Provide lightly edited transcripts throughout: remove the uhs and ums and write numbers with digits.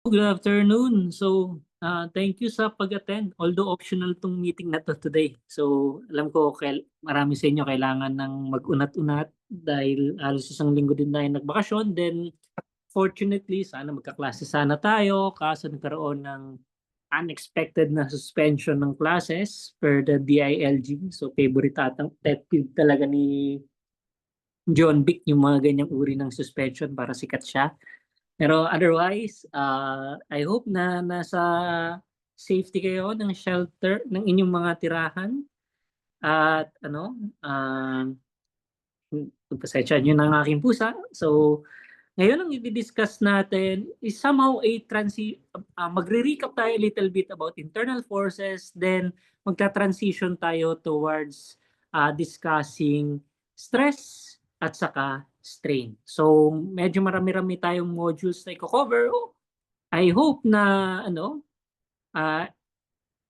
Good afternoon. So, thank you sa pag-attend. Although optional tong meeting na to today. So, alam ko marami sa inyo kailangan ng mag-unat-unat dahil halos isang linggo din tayo nagbakasyon. Then, fortunately, sana magkaklase sana tayo. Kaso nagkaroon ng unexpected na suspension ng classes per the DILG. So, favorite pet peeve talaga ni John Vic yung mga ganyang uri ng suspension para sikat siya. Pero otherwise, I hope na nasa safety kayo ng shelter ng inyong mga tirahan at pasensya nyo ng aking pusa. So, ngayon ang i-discuss natin is somehow magre-recap tayo a little bit about internal forces, then magta-transition tayo towards discussing stress at saka strain. So, medyo marami-rami tayong modules na i-cover. I hope na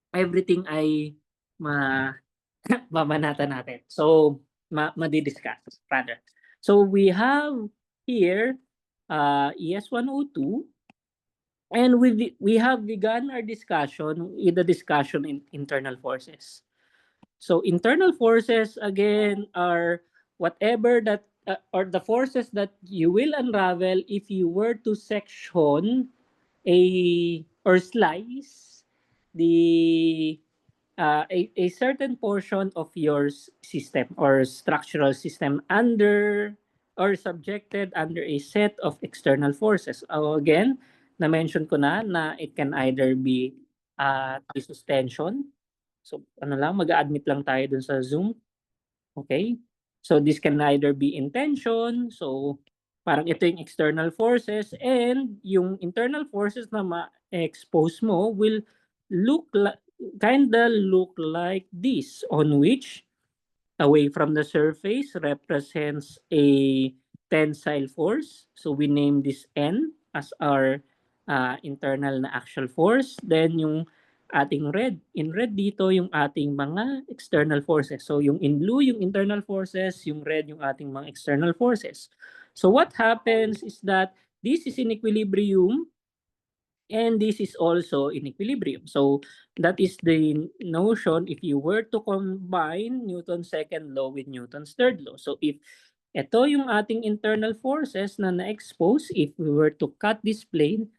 everything ay mamanatan natin. So, madi-discuss rather. So, we have here ES 102, and we have begun our discussion with the discussion in internal forces. So internal forces again are whatever that or the forces that you will unravel if you were to section or slice the a certain portion of your system or structural system under or subjected under a set of external forces. Again, na-mention ko na it can either be resistance tension. So mag-a-admit lang tayo dun sa Zoom. Okay? So this can either be in tension. So parang ito yung external forces, and yung internal forces na ma-expose mo will look like this, on which away from the surface represents a tensile force. So we name this N as our internal na actual force. Then yung ating in red dito yung ating mga external forces. So yung in blue yung internal forces, yung red yung ating mga external forces. So what happens is that this is in equilibrium and this is also in equilibrium. So that is the notion if you were to combine Newton's second law with Newton's third law. So if ito yung ating internal forces na na-expose, if we were to cut this plane,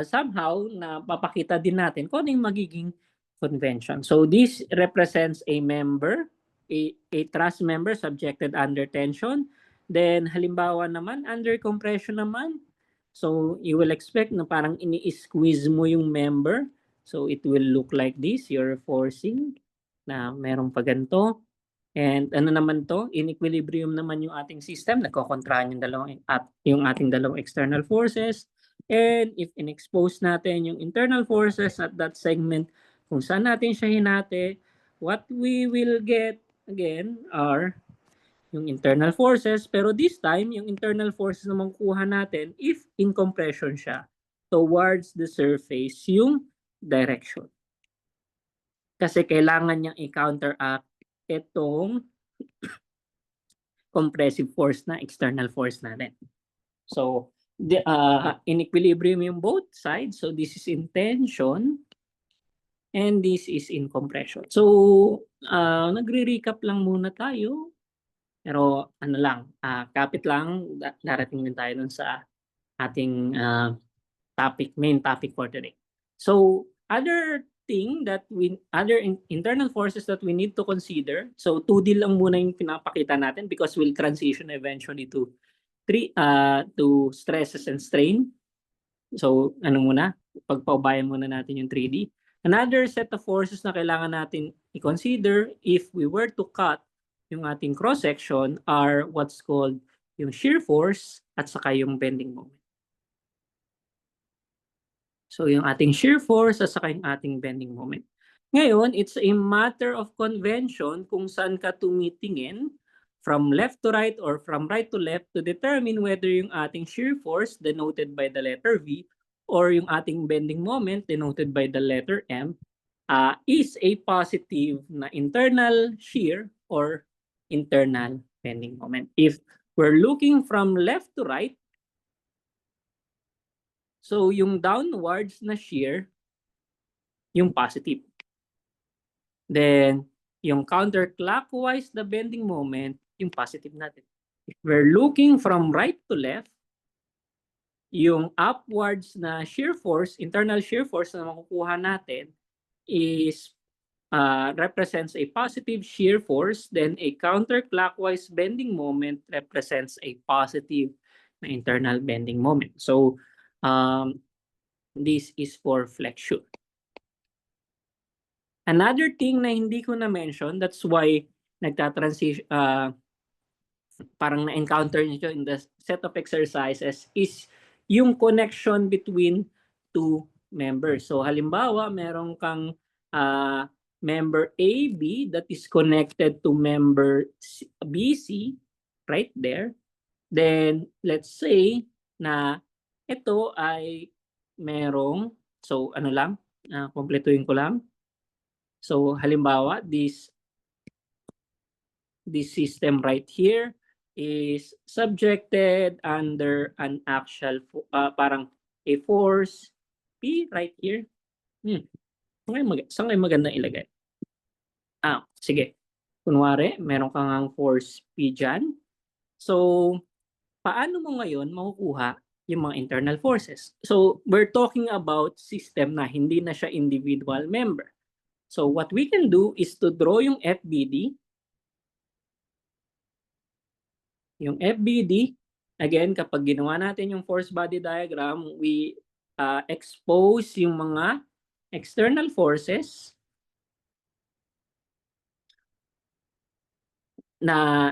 somehow na papakita din natin kung ano yung magiging convention. So this represents a member, a truss member subjected under tension. Then halimbawa naman, under compression naman, so you will expect na parang ini-squeeze mo yung member. So it will look like this, you're forcing na merong pa ganito. And ano naman to, in equilibrium naman yung ating system, nagkokontrahan yung ating dalawang external forces. And if in-expose natin yung internal forces at that segment, kung saan natin siya hinati, what we will get again are yung internal forces. Pero this time, yung internal forces na makukuha natin, if in compression siya, towards the surface yung direction. Kasi kailangan niyang i-counteract itong compressive force na external force natin. So, in equilibrium yung both sides. So, this is in tension and this is in compression. So, nagre-recap lang muna tayo. Pero kapit lang, darating din tayo dun sa ating main topic for today. So, other internal forces that we need to consider. So 2D lang muna yung pinapakita natin because we'll transition eventually to stresses and strain. So pagpaubayan muna natin yung 3D. Another set of forces na kailangan natin i-consider if we were to cut yung ating cross section are what's called yung shear force at saka yung bending moment. So yung ating shear force at saka yung ating bending moment. Ngayon, it's a matter of convention kung saan ka tumitingin from left to right or from right to left to determine whether yung ating shear force denoted by the letter V or yung ating bending moment denoted by the letter M is a positive na internal shear or internal bending moment. If we're looking from left to right, So yung downwards na shear, yung positive. Then yung counterclockwise na bending moment, yung positive natin. If we're looking from right to left, yung upwards na shear force, internal shear force na makukuha natin is represents a positive shear force, then a counterclockwise bending moment represents a positive na internal bending moment. So this is for flexion. Another thing na hindi ko na-mention, that's why nagta-transition, parang na-encounter nyo in the set of exercises, is yung connection between two members. So halimbawa, meron kang member AB that is connected to member BC, right there. Then, let's say na ito ay merong, so ano lang, kompletuhin ko lang. So halimbawa, this system right here is subjected under an actual, parang a force P right here. Saan kayo magandang ilagay? Sige. Kunwari, meron kang force P dyan. So, paano mo ngayon makukuha yung mga internal forces? So, we're talking about system na hindi na siya individual member. So, what we can do is to draw yung FBD. Yung FBD, again, kapag ginawa natin yung force body diagram, we expose yung mga external forces na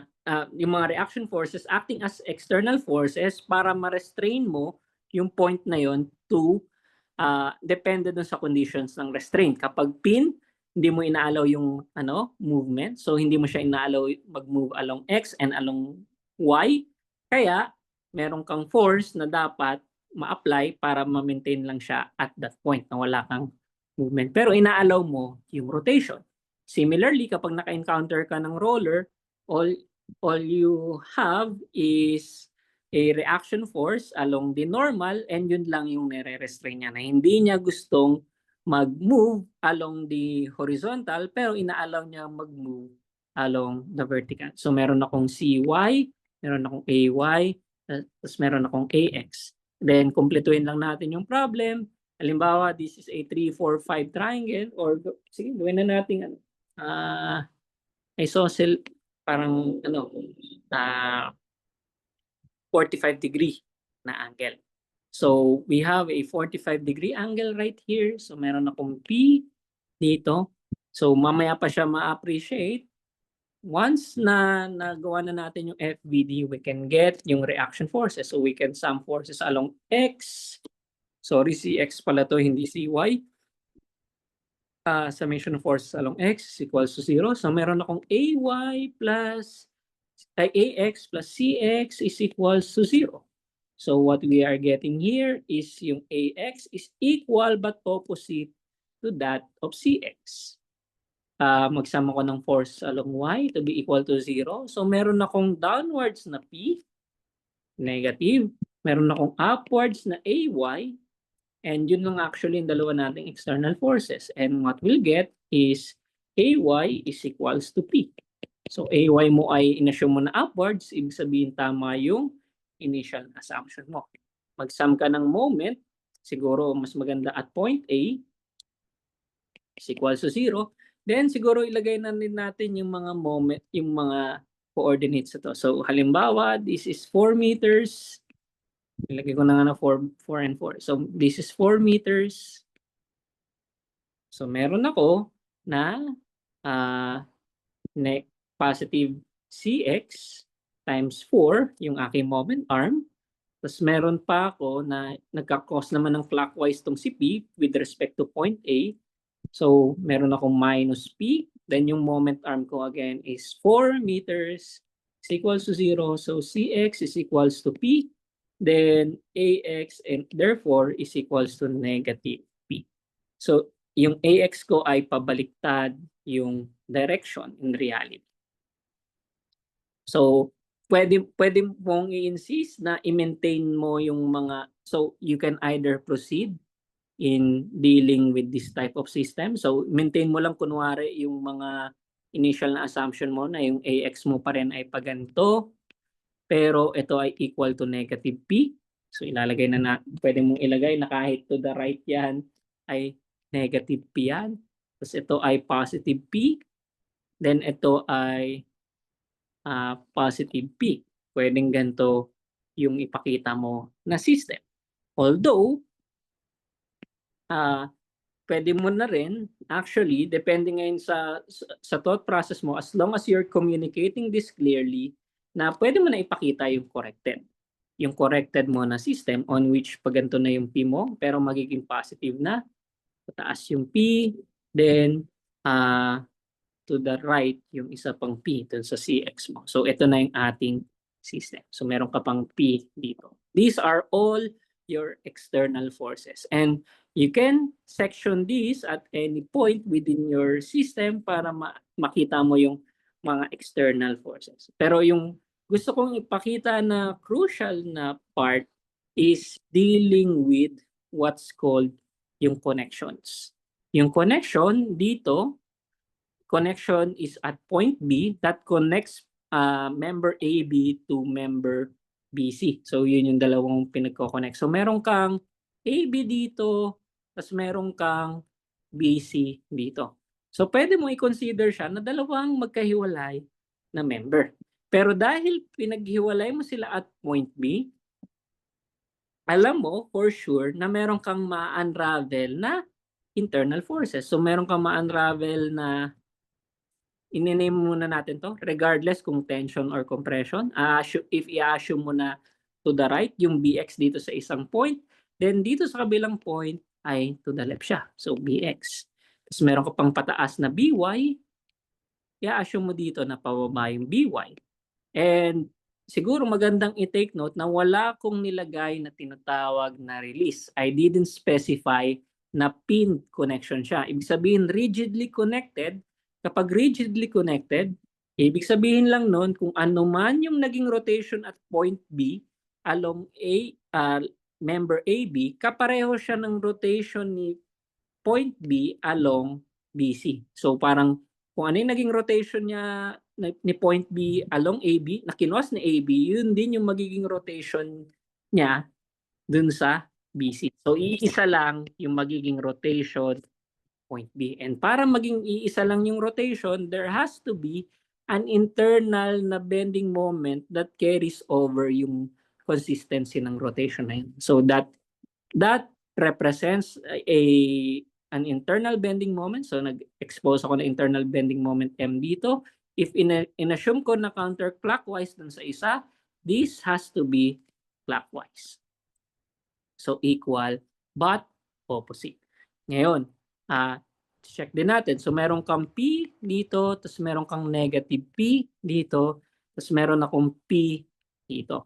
yung mga reaction forces acting as external forces para ma-restrain mo yung point na yon to depende dun sa conditions ng restraint. Kapag pin, hindi mo inaalaw yung movement. So hindi mo siya inaalaw mag-move along X and along Y. Kaya meron kang force na dapat ma-apply para ma-maintain lang siya at that point na wala kang movement. Pero inaalaw mo yung rotation. Similarly, kapag naka-encounter ka ng roller, all you have is a reaction force along the normal and yun lang yung nire-restrain niya na hindi niya gustong mag-move along the horizontal pero inaalaw niya mag-move along the vertical. So meron akong CY, meron akong AY, tapos meron akong AX. Then kumpletuhin lang natin yung problem. Halimbawa, this is a 3, 4, 5 triangle or sige, gawin na natin isosceles parang 45-degree na angle. So we have a 45-degree angle right here. So meron akong P dito. So mamaya pa siya ma-appreciate. Once na nagawa na natin yung FBD, we can get yung reaction forces. So we can sum forces along X. Sorry, CX pala to, hindi CY. Summation of forces along X is equals to 0. So meron akong AY plus AX plus CX is equals to 0. So what we are getting here is yung AX is equal but opposite to that of CX. Magsama ko ng force along Y to be equal to 0. So meron akong downwards na P, negative. Meron akong upwards na AY, and yun lang actually yung dalawa nating external forces. And what we'll get is AY is equals to P. So AY mo ay inassume mo na upwards, ibig sabihin tama yung initial assumption mo. Mag-sum ka ng moment, siguro mas maganda at point A is equals to 0. Then siguro ilagay na din natin yung mga moment, yung mga coordinates ito. So halimbawa, this is 4 meters. Ilagay ko na nga na 4 and 4. So this is 4 meters. So meron ako na positive CX times 4 yung aking moment arm. Tapos meron pa ako na nagka-cause naman ng clockwise tong si P with respect to point A. So meron akong minus P. Then yung moment arm ko again is 4 meters is equals to 0. So CX is equals to P. Then AX and therefore is equals to negative P. So yung AX ko ay pabaliktad yung direction in reality. So pwede mong i-insist na i-maintain mo yung mga, so you can either proceed in dealing with this type of system. So maintain mo lang kunwari yung mga initial na assumption mo na yung AX mo pa rin ay paganto, pero ito ay equal to negative P. So ilalagay na pwede mong ilagay na kahit to the right yan ay negative P yan. Tapos ito ay positive P. Then ito ay positive P. Pwedeng ganito yung ipakita mo na system. Although, pwede mo na rin, actually, depending ngayon sa thought process mo, as long as you're communicating this clearly, na pwede mo na ipakita yung corrected. Yung corrected mo na system on which pag ganito na yung P mo, pero magiging positive na, pataas yung P, then to the right yung isa pang P dun sa CX mo. So ito na yung ating system. So meron ka pang P dito. These are all your external forces. And you can section these at any point within your system para makita mo yung mga external forces. Pero yung gusto kong ipakita na crucial na part is dealing with what's called yung connections. Yung connection dito, connection is at point B that connects member AB to member BC. So yun yung dalawang pinagko-connect. So meron kang AB dito, tapos meron kang BC dito. So pwede mo i-consider siya na dalawang magkahiwalay na member. Pero dahil pinaghiwalay mo sila at point B, alam mo for sure na meron kang ma-unravel na internal forces. So meron kang ma-unravel na i-name muna natin to regardless kung tension or compression. If i-assume mo na to the right yung BX dito sa isang point, then dito sa kabilang point ay to the left siya. So BX. Tapos meron ka pang pataas na BY, i-assume mo dito na pababa yung BY. And siguro magandang i-take note na wala kong nilagay na tinatawag na release. I didn't specify na pinned connection siya. Ibig sabihin rigidly connected. Kapag rigidly connected, ibig sabihin lang nun kung ano man yung naging rotation at point B along member AB, kapareho siya ng rotation ni point B along BC. So parang kung ano yung naging rotation niya ni point B along AB, na kinuwas ni AB, yun din yung magiging rotation niya dun sa BC. So iisa lang yung magiging rotation point B. And para maging iisa lang yung rotation, there has to be an internal na bending moment that carries over yung consistency ng rotation na yun. So that represents an internal bending moment. So nag-expose ako ng internal bending moment M dito. If in-assume ko na counterclockwise dun sa isa, this has to be clockwise. So equal but opposite. Ngayon, check din natin. So meron kang P dito, tapos meron kang negative P dito, tapos meron akong P dito.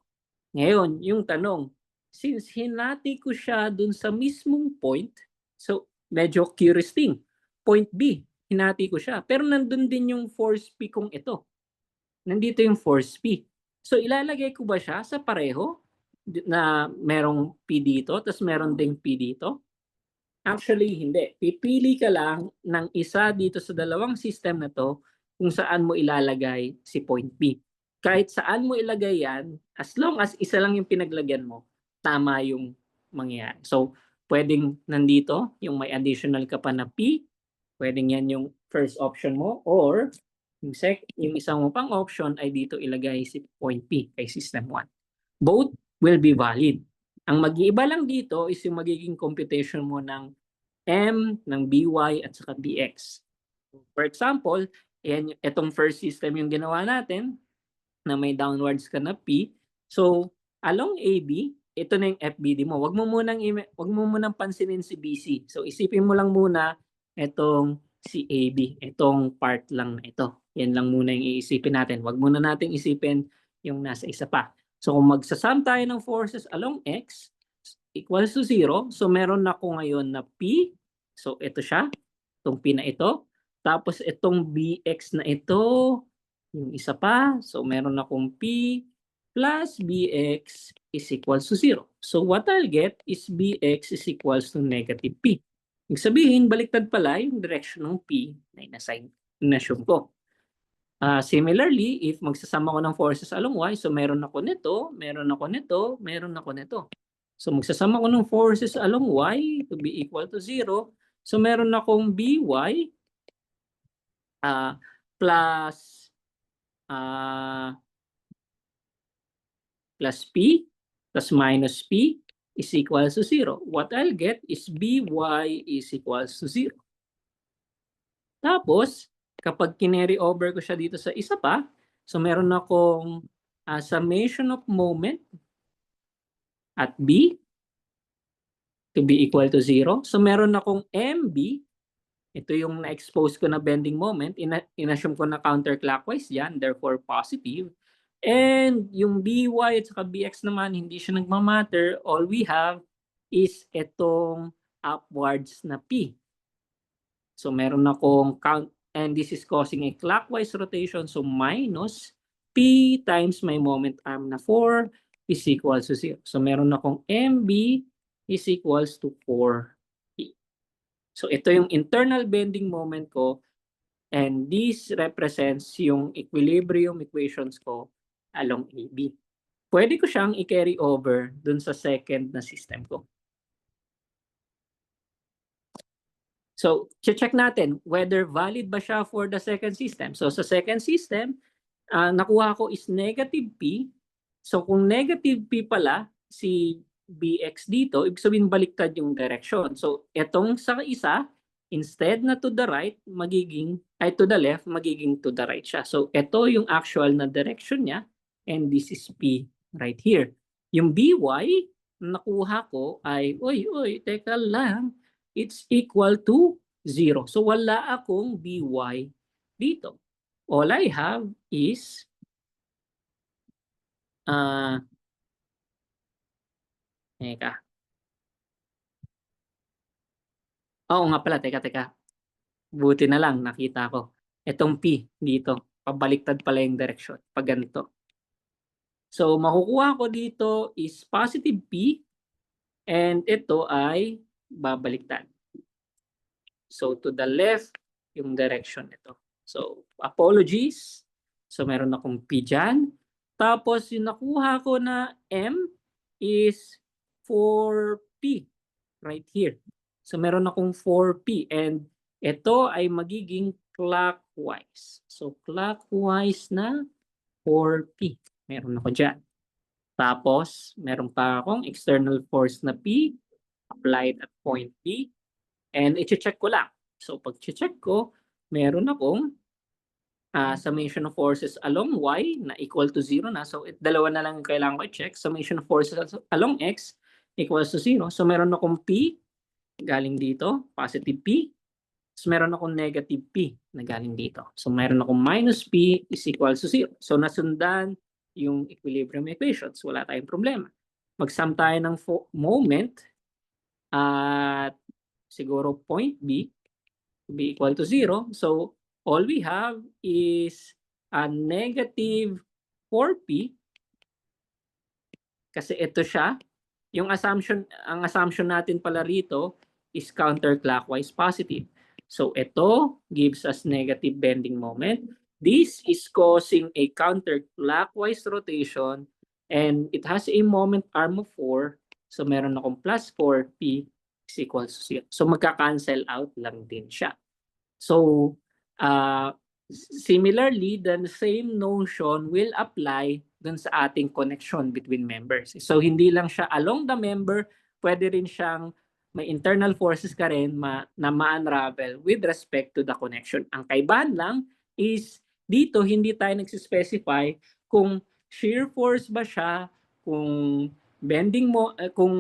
Ngayon, yung tanong, since hinati ko siya dun sa mismong point, so medyo curious thing, point B, hinati ko siya. Pero nandun din yung force P kong ito. Nandito yung force P. So ilalagay ko ba siya sa pareho na merong P dito, tapos meron ding P dito? Actually, hindi. Pipili ka lang ng isa dito sa dalawang system na to kung saan mo ilalagay si point B. Kahit saan mo ilagay yan, as long as isa lang yung pinaglagyan mo, tama yung mangyayari. So, pwedeng nandito, yung may additional ka pa na P, pwedeng yan yung first option mo, or yung isang mo pang option ay dito ilagay si point P kay system 1. Both will be valid. Ang mag-iiba lang dito is yung magiging computation mo ng M, ng BY, at saka BX. For example, itong first system yung ginawa natin na may downwards ka na P. So, along AB, ito na yung FBD mo. Wag mo munang pansinin si BC. So, isipin mo lang muna itong si AB. Itong part lang na ito. Yan lang muna yung iisipin natin. Wag muna natin isipin yung nasa isa pa. So, kung magsasum tayo ng forces along X equals to 0, so meron ako ngayon na P. So, ito siya. Itong P na ito. Tapos, itong BX na ito, yung isa pa. So, meron akong P. plus bx is equals to 0. So what I'll get is bx is equals to negative p. Ibig sabihin, baliktad pala yung direction ng p na in-assume ko. Similarly, if magsasama ko ng forces along y, so meron ako nito, meron ako nito, meron ako nito. So magsasama ko ng forces along y to be equal to 0. So meron akong by plus p plus minus p is equals to 0. What I'll get is by is equals to 0. Tapos, kapag kinary over ko siya dito sa isa pa, so meron akong summation of moment at b to be equal to 0. So meron akong mb, ito yung na-expose ko na bending moment, in-assume ko na counterclockwise yan, therefore positive. And yung by at saka bx naman, hindi siya nagmamatter. All we have is itong upwards na p. So meron akong count, and this is causing a clockwise rotation, so minus p times my moment arm na 4 is equals to 0. So meron akong mb is equals to 4p. So ito yung internal bending moment ko, and this represents yung equilibrium equations ko along AB. Pwede ko siyang i-carry over dun sa second na system ko. So, check natin whether valid ba siya for the second system. So, sa second system, nakuha ko is negative P. So, kung negative P pala si BX dito, ibig sabihin baliktad yung direction. So, etong sa isa, instead na to the right, to the left, magiging to the right siya. So, ito yung actual na direction niya, and this is P right here. Yung BY, nakuha ko ay, teka lang, it's equal to 0. So, wala akong BY dito. All I have is teka. Oo nga pala, teka. Buti na lang, nakita ko. Itong P dito, pabaliktad pala yung direction, pag ganito. So, makukuha ko dito is positive P, and ito ay babaliktad. So, to the left, yung direction nito. So, apologies. So, meron akong P dyan. Tapos, yung nakuha ko na M is 4P right here. So, meron akong 4P, and ito ay magiging clockwise. So, clockwise na 4P. Meron ako dyan. Tapos, meron pa akong external force na P applied at point P. And i-check ko lang. So, pag check ko, meron akong summation of forces along Y na equal to 0 na. So, dalawa na lang kailangan ko i-check. Summation of forces along X equals to 0. So, meron akong P galing dito, positive P. So, meron akong negative P na galing dito. So, meron akong minus P is equals to 0. So, nasundan yung equilibrium equations. Wala tayong problema. Mag-sum tayo ng moment at siguro point B to be equal to 0. So, all we have is a negative 4P kasi ito siya. Ang assumption natin pala rito is counterclockwise positive. So, ito gives us negative bending moment. This is causing a counterclockwise rotation, and it has a moment arm of 4. So, meron akong plus 4P is equals to 0. So, magka-cancel out lang din siya. So, similarly, the same notion will apply dun sa ating connection between members. So, hindi lang siya along the member, pwede rin siyang may internal forces ka rin na ma-unravel with respect to the connection. Ang kaibahan lang is dito hindi tayo nagsispecify kung shear force ba siya, kung bending mo, kung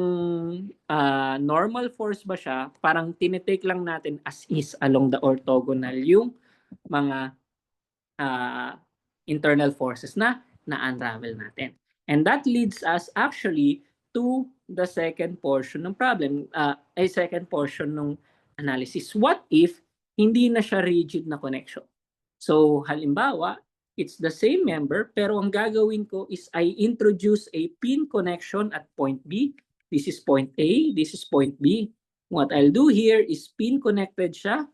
normal force ba siya, parang tinitake lang natin as is along the orthogonal yung mga internal forces na na-unravel natin. And that leads us actually to the second portion ng problem, second portion ng analysis. What if hindi na siya rigid na connection? So, halimbawa, it's the same member, pero ang gagawin ko is I introduce a pin connection at point B. This is point A, this is point B. What I'll do here is pin connected siya.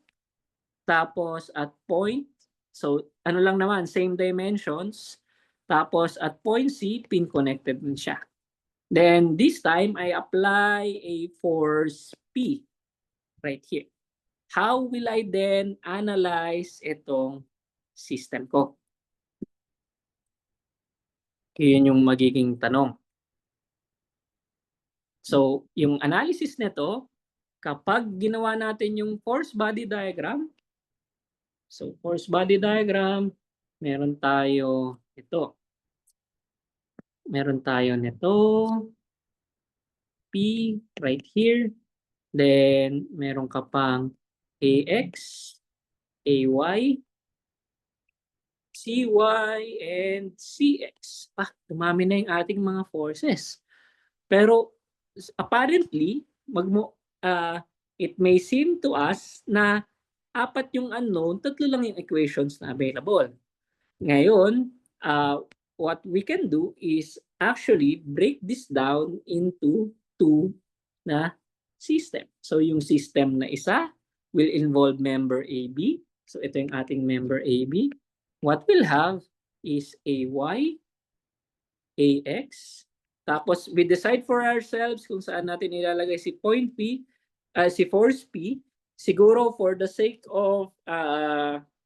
Tapos at point, so ano lang naman, same dimensions. Tapos at point C, pin connected din siya. Then this time, I apply a force P right here. How will I then analyze itong system ko? Yun yung magiging tanong. So, yung analysis nito, kapag ginawa natin yung force body diagram, so force body diagram, meron tayo ito. Meron tayo nito, P right here. Then, meron ka pang AX, AY, CY, and CX. Dumami na yung ating mga forces. Pero apparently, it may seem to us na apat yung unknown, tatlo lang yung equations na available. Ngayon, what we can do is actually break this down into two na system. So yung system na isa will involve member AB. So ito yung ating member AB. What we'll have is AY, AX. Tapos we decide for ourselves kung saan natin ilalagay si point P, si force P. Siguro for the sake of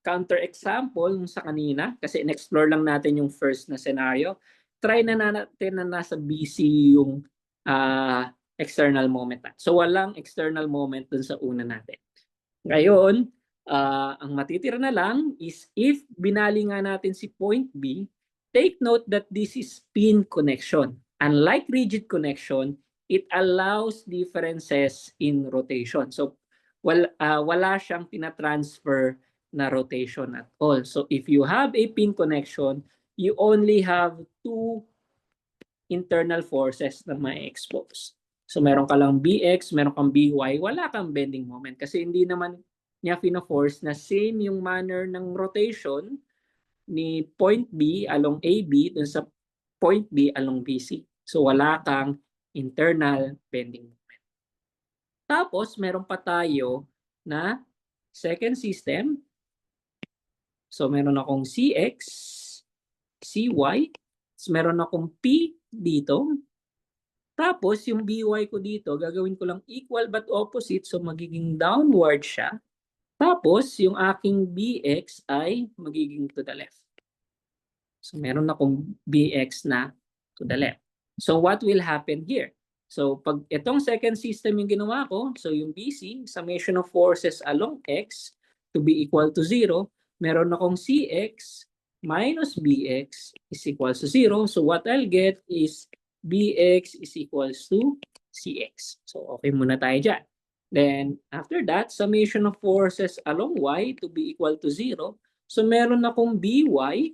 counter example nung sa kanina, kasi in-explore lang natin yung first na scenario, try na natin na nasa BC yung external moment. So walang external moment dun sa una natin. Ngayon, ang matitira na lang is if binali nga natin si point B, take note that this is pin connection. Unlike rigid connection, it allows differences in rotation. So wala siyang tina-transfer na rotation at all. So if you have a pin connection, you only have two internal forces na may expose. So meron ka lang BX, meron kang BY, wala kang bending moment kasi hindi naman niya fina-force na same yung manner ng rotation ni point B along AB dun sa point B along BC. So wala kang internal bending moment. Tapos meron pa tayo na second system. So meron akong CX, CY, meron akong P dito. Tapos yung BY ko dito, gagawin ko lang equal but opposite, so magiging downward siya. Tapos yung aking BX ay magiging to the left. So meron akong BX na to the left. So what will happen here? So pag itong second system yung ginawa ko, so yung BC, summation of forces along X to be equal to 0, meron akong CX minus BX is equals to 0. So what I'll get is BX is equals to CX. So okay muna tayo dyan. Then after that, summation of forces along Y to be equal to 0. So meron akong BY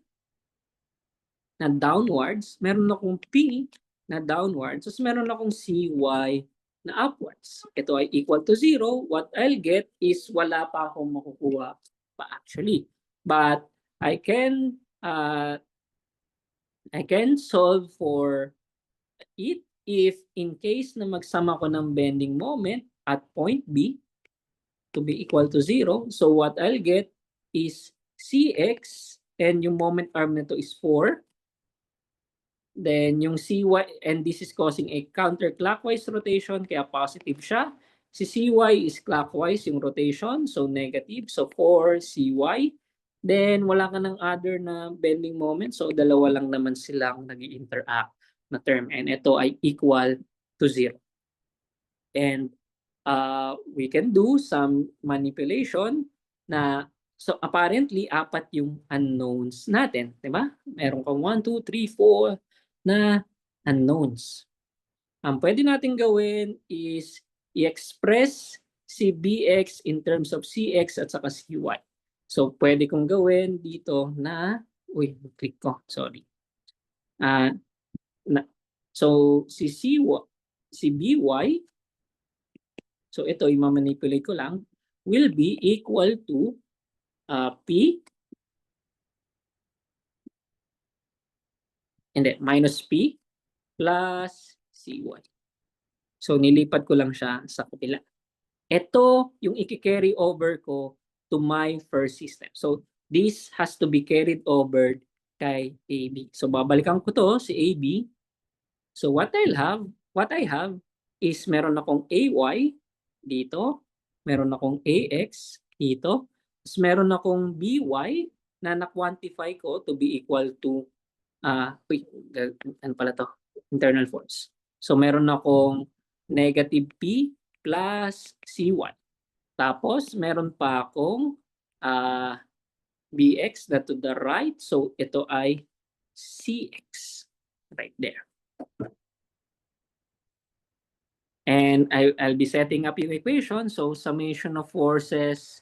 na downwards, meron akong P na downwards, so meron akong CY na upwards. Ito ay equal to 0. What I'll get is wala pa akong makukuha pa actually. But I can solve for it if in case na magsama ko ng bending moment at point B to be equal to 0. So what I'll get is CX and yung moment arm nito is 4. Then yung CY, and this is causing a counterclockwise rotation, kaya positive siya. Si CY is clockwise yung rotation, so negative. So 4 CY. Then wala ka ng other na bending moment, so dalawa lang naman silang nag-interact na term. And ito ay equal to 0. And we can do some manipulation na, so apparently, apat yung unknowns natin. Diba? Meron kang 1, 2, 3, 4 na unknowns. Ang pwede natin gawin is i-express si BX in terms of CX at saka CY. So, pwede kong gawin dito na, click ko, sorry. So, si BY, so ito, i-manipulate ko lang, will be equal to P Hindi, minus P plus CY. So, nilipat ko lang siya sa kabila. Ito yung i-carry over ko to my first system. So, this has to be carried over kay AB. So, babalikan ko to si AB. So, what I have is meron akong AY dito, meron akong AX dito, tapos meron akong BY na na-quantify ko to be equal to ano pala to? Internal force. So, meron akong negative P plus C1. Tapos, meron pa akong BX na to the right. So, ito ay CX. Right there. And I'll be setting up yung equation. So, summation of forces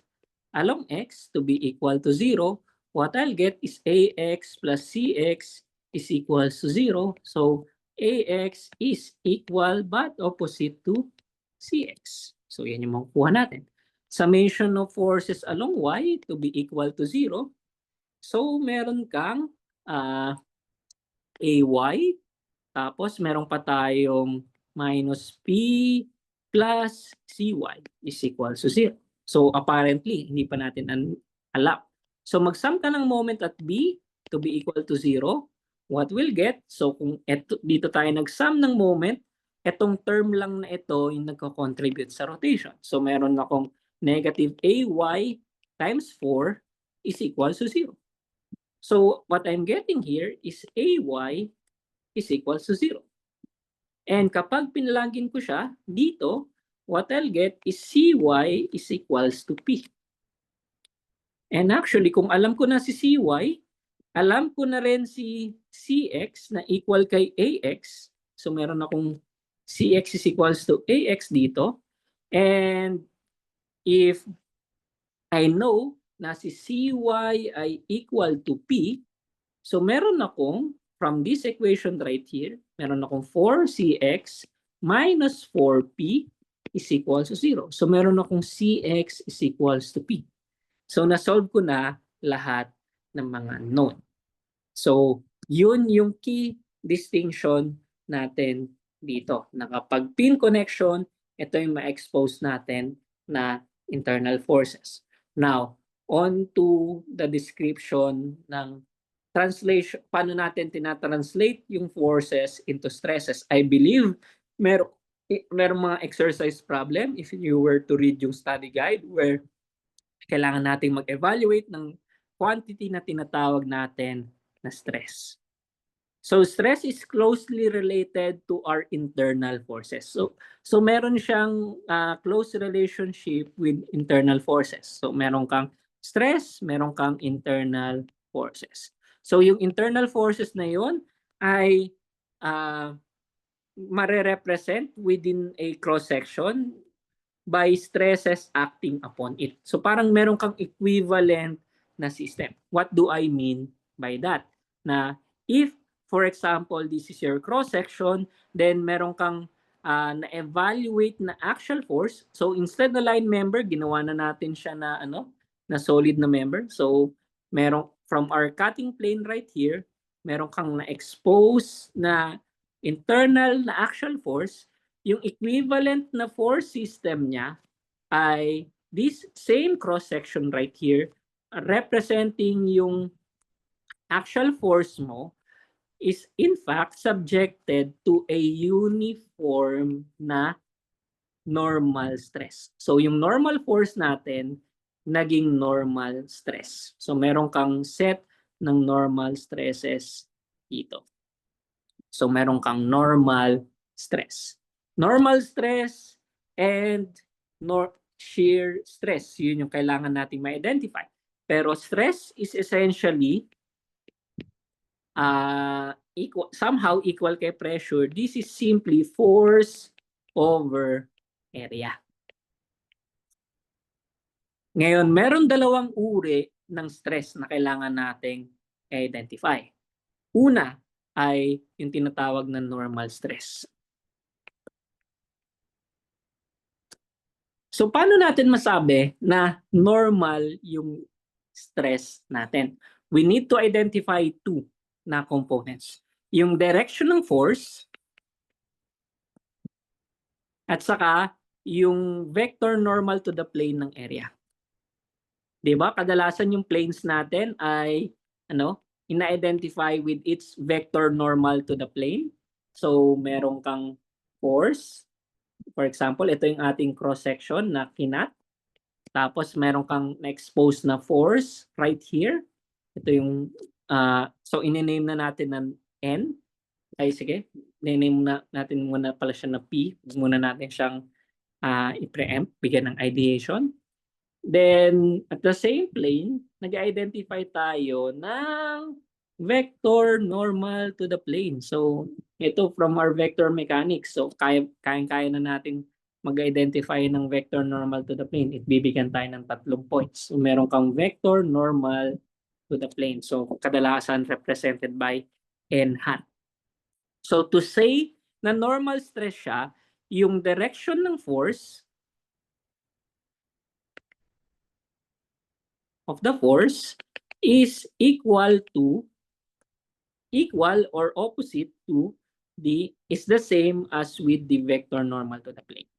along X to be equal to 0. What I'll get is AX plus CX is equals to 0. So, AX is equal but opposite to CX. So, yan yung makukuha natin. Summation of forces along Y to be equal to 0. So, meron kang AY, tapos meron pa tayong minus P plus CY is equal to 0. So, apparently, hindi pa natin alam. So, mag-sum ka ng moment at B to be equal to 0. What we'll get, so kung dito tayo nag-sum ng moment, etong term lang na ito yung nagko-contribute sa rotation. So, meron akong negative AY times 4 is equal to 0. So, what I'm getting here is AY is equal to 0. And kapag pinalagin ko siya dito, what I'll get is CY is equals to P. And actually, kung alam ko na si CY, alam ko na rin si CX na equal kay AX. So meron akong CX is equals to AX dito. And if I know na si CY ay equal to P, so meron akong, from this equation right here, meron akong 4CX minus 4P is equals to 0. So meron akong CX is equals to P. So nasolve ko na lahat ng mga known. So yun yung key distinction natin dito. Na kapag pin connection, ito yung ma-expose natin na internal forces. Now, on to the description ng translation, paano natin tinatranslate yung forces into stresses. I believe meron mga exercise problem if you were to read yung study guide where kailangan nating mag-evaluate ng quantity na tinatawag natin na stress. So stress is closely related to our internal forces. So meron siyang close relationship with internal forces. So meron kang stress, meron kang internal forces. So yung internal forces na yun ay mare-represent within a cross-section by stresses acting upon it. So parang meron kang equivalent na system. What do I mean by that? Na if, for example, this is your cross-section, then meron kang na-evaluate na axial force. So instead na line member, ginawa na natin siya na na solid na member. So merong from our cutting plane right here, meron kang na-expose na internal na axial force. Yung equivalent na force system niya ay this same cross-section right here representing yung axial force mo is in fact subjected to a uniform na normal stress. So yung normal force natin naging normal stress. So meron kang set ng normal stresses dito. So meron kang normal stress. Normal stress and shear stress. Yun yung kailangan nating ma-identify. Pero stress is essentially somehow equal kay pressure. This is simply force over area. Ngayon, meron dalawang uri ng stress na kailangan nating identify. Una ay yung tinatawag na normal stress. So paano natin masabi na normal yung stress natin? We need to identify two na components. yung direction ng force at saka yung vector normal to the plane ng area. 'Di ba? Kadalasan yung planes natin ay ina-identify with its vector normal to the plane. So meron kang force. For example, ito yung ating cross section na kinat. Tapos meron kang na-expose na force right here. Ito yung so ini-name na natin ng N. Ay sige, i-name na natin muna pala siya na P. Muna natin siyang i-preempt, bigyan ng ideation. Then, at the same plane, nag-identify tayo ng vector normal to the plane. So, ito from our vector mechanics. So, kaya na natin mag-identify ng vector normal to the plane. Bibigyan tayo ng 3 points. So, meron kang vector normal to the plane. So, kadalasan represented by n hat. So, to say na normal stress siya, yung direction ng force of the force is equal or opposite to is the same as with the vector normal to the plane.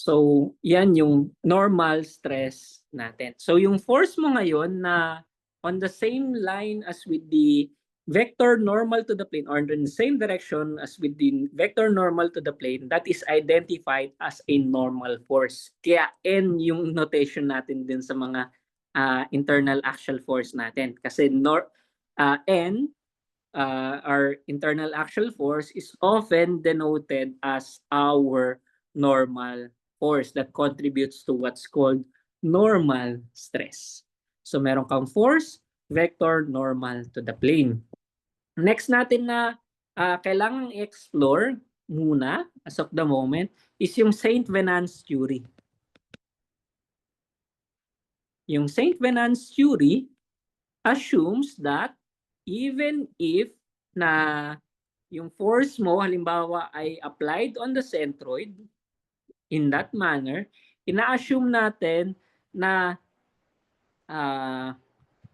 So, yan yung normal stress natin. So, yung force mo ngayon na on the same line as with the vector normal to the plane or in the same direction as with the vector normal to the plane, that is identified as a normal force. Kaya N yung notation natin din sa mga internal axial force natin. Kasi N, our internal axial force, is often denoted as our normal force that contributes to what's called normal stress. So meron kang force, vector, normal to the plane. Next natin na kailangang i-explore muna as of the moment is yung St. Venant's theory. Yung St. Venant's theory assumes that even if na yung force mo halimbawa ay applied on the centroid in that manner, ina-assume natin na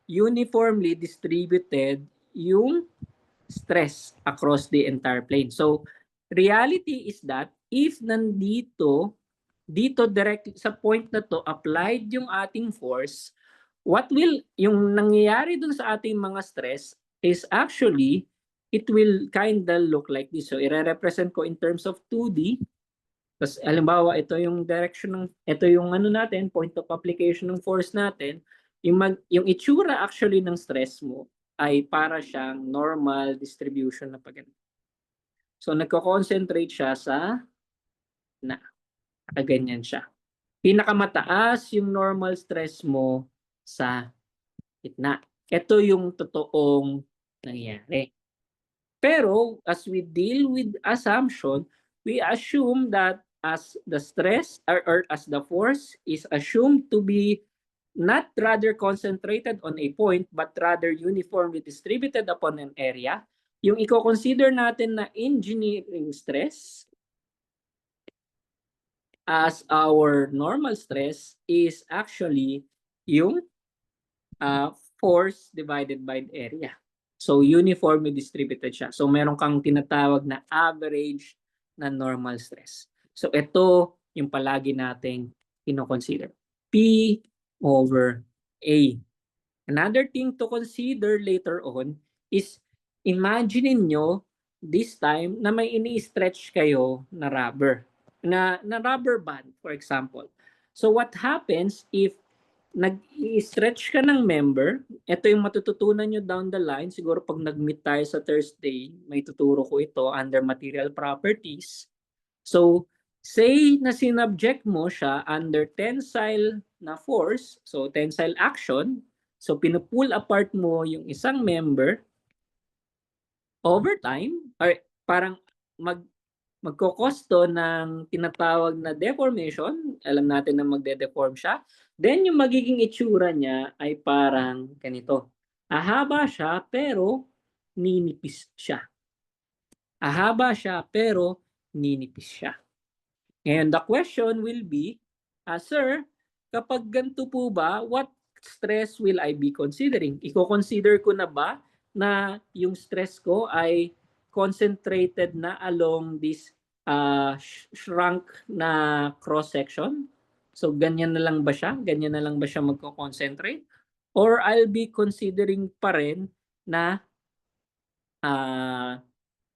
uniformly distributed yung stress across the entire plane. So, reality is that if dito direct sa point na to applied yung ating force, yung nangyayari dun sa ating mga stress is actually, it will kinda look like this. So, i-represent ko in terms of 2D. Tapos, halimbawa, ito yung direction ito yung natin, point of application ng force natin. Yung itsura actually ng stress mo ay para siyang normal distribution na pag. So, nagko-concentrate siya sa ganyan siya. Pinakamataas yung normal stress mo sa gitna. Ito yung totoong nangyayari. Pero as we deal with assumption, we assume that as the stress or as the force is assumed to be not rather concentrated on a point but rather uniformly distributed upon an area, yung i-consider natin na engineering stress as our normal stress is actually yung force divided by the area. So, uniformly distributed siya. So, meron kang tinatawag na average na normal stress. So, ito yung palagi nating ino-consider. P over A. Another thing to consider later on is imagine nyo this time na may ini-stretch kayo na rubber. Na rubber band, for example. So, what happens if nag-i-stretch ka ng member, ito yung matututunan nyo down the line, siguro pag nag-meet tayo sa Thursday, may tuturo ko ito under material properties. So, say na sinubject mo siya under tensile na force, so tensile action, so pinupull apart mo yung isang member, over time, or parang magkokosto ng tinatawag na deformation, alam natin na magde-deform siya, then yung magiging itsura niya ay parang ganito. Ahaba siya pero ninipis siya. Ahaba siya pero ninipis siya. And the question will be, Sir, kapag ganito po ba, what stress will I be considering? Iko-consider ko na ba na yung stress ko ay concentrated na along this shrunk na cross-section? So, ganyan na lang ba siya? Ganyan na lang ba siya magko-concentrate? Or I'll be considering pa rin na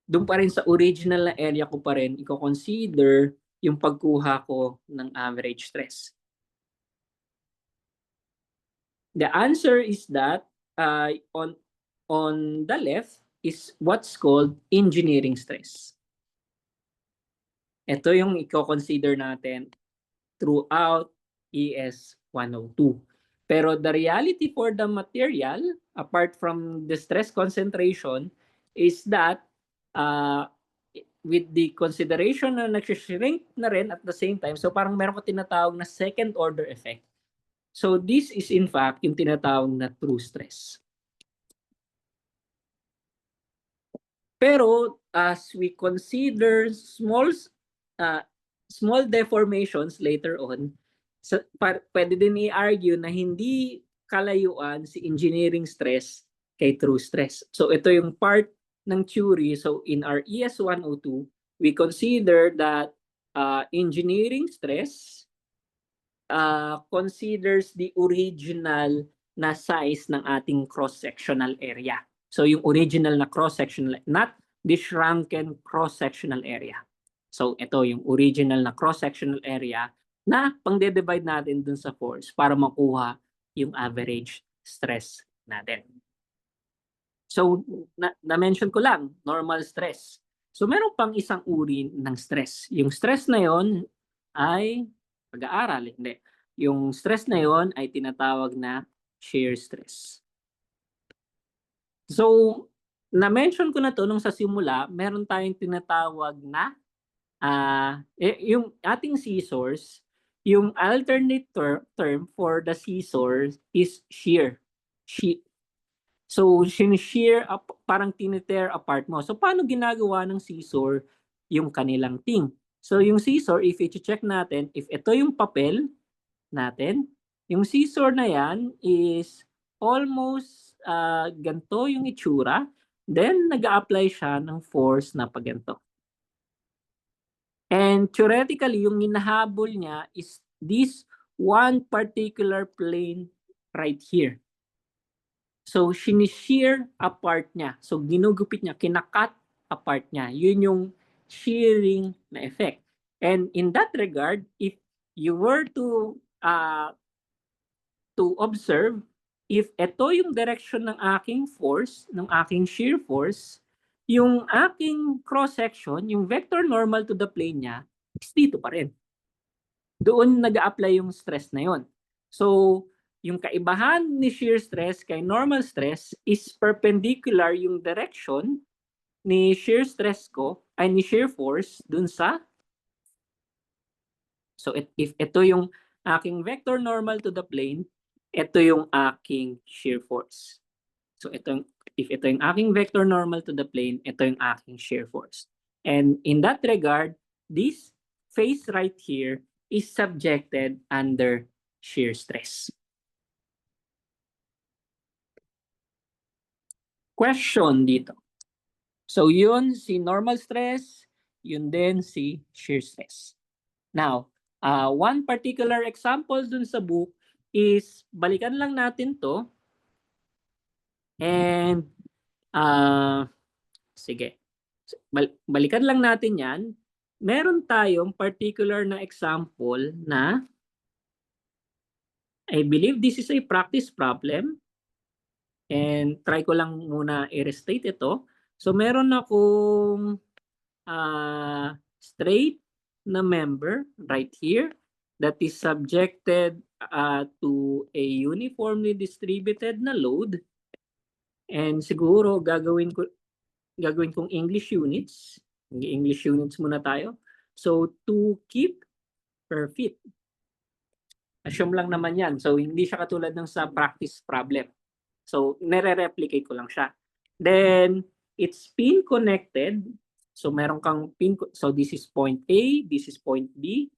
doon pa rin sa original na area ko pa rin, i-consider yung pagkuha ko ng average stress. The answer is that on the left is what's called engineering stress. Ito yung i-consider natin throughout ES 102. Pero the reality for the material, apart from the stress concentration, is that with the consideration na nag-shrink na rin at the same time, so parang meron ko tinatawag na second order effect. So this is in fact yung tinatawag na true stress. Pero as we consider small deformations later on, pwede din i-argue na hindi kalayuan si engineering stress kay true stress. So ito yung part ng theory. So in our ES 102, we consider that engineering stress considers the original na size ng ating cross-sectional area. So yung original na cross-sectional, not the shrunken cross-sectional area. So ito yung original na cross-sectional area na pang-divide natin dun sa force para makuha yung average stress natin. So na-mention ko lang, normal stress. So meron pang isang uri ng stress. Yung stress na yon ay pag-aaral, hindi. Yung stress na yon ay tinatawag na shear stress. So na-mention ko na to nung sa simula, meron tayong tinatawag na yung ating scissors, yung alternate term for the scissors is shear. So, shear up, parang tinitear apart mo. So, paano ginagawa ng scissor yung kanilang ting? So, yung scissor, if i-check natin, if ito yung papel natin, yung scissor na yan is almost ganito yung itsura. Then, nag-a-apply siya ng force na paganto. And theoretically, yung hinahabol niya is this one particular plane right here. So, sinishear apart niya. So, ginugupit niya, kinakat apart niya. Yun yung shearing na effect. And in that regard, if you were to observe, if ito yung direction ng aking force, ng aking shear force, yung aking cross-section, yung vector normal to the plane niya, is dito pa rin. Doon nag-a-apply yung stress na yon. So, yung kaibahan ni shear stress kay normal stress is perpendicular yung direction ni shear stress ko, ay ni shear force dun sa, so if ito yung aking vector normal to the plane, ito yung aking shear force. So if ito yung aking vector normal to the plane, ito yung aking shear force. And in that regard, this face right here is subjected under shear stress. Question dito. So yun si normal stress, yun din si shear stress. Now, one particular example dun sa book is, balikan lang natin to. And, sige. Balikan lang natin yan. Meron tayong particular na example na, I believe this is a practice problem. And try ko lang muna i-restate ito. So meron akong straight na member right here that is subjected to a uniformly distributed na load. And siguro gagawin kong English units. English units muna tayo. So 2 kip per feet. Assume lang naman yan. So hindi siya katulad ng sa practice problem. So nire-replicate ko lang siya. Then it's pin connected. So meron kang pin, so this is point A, this is point B.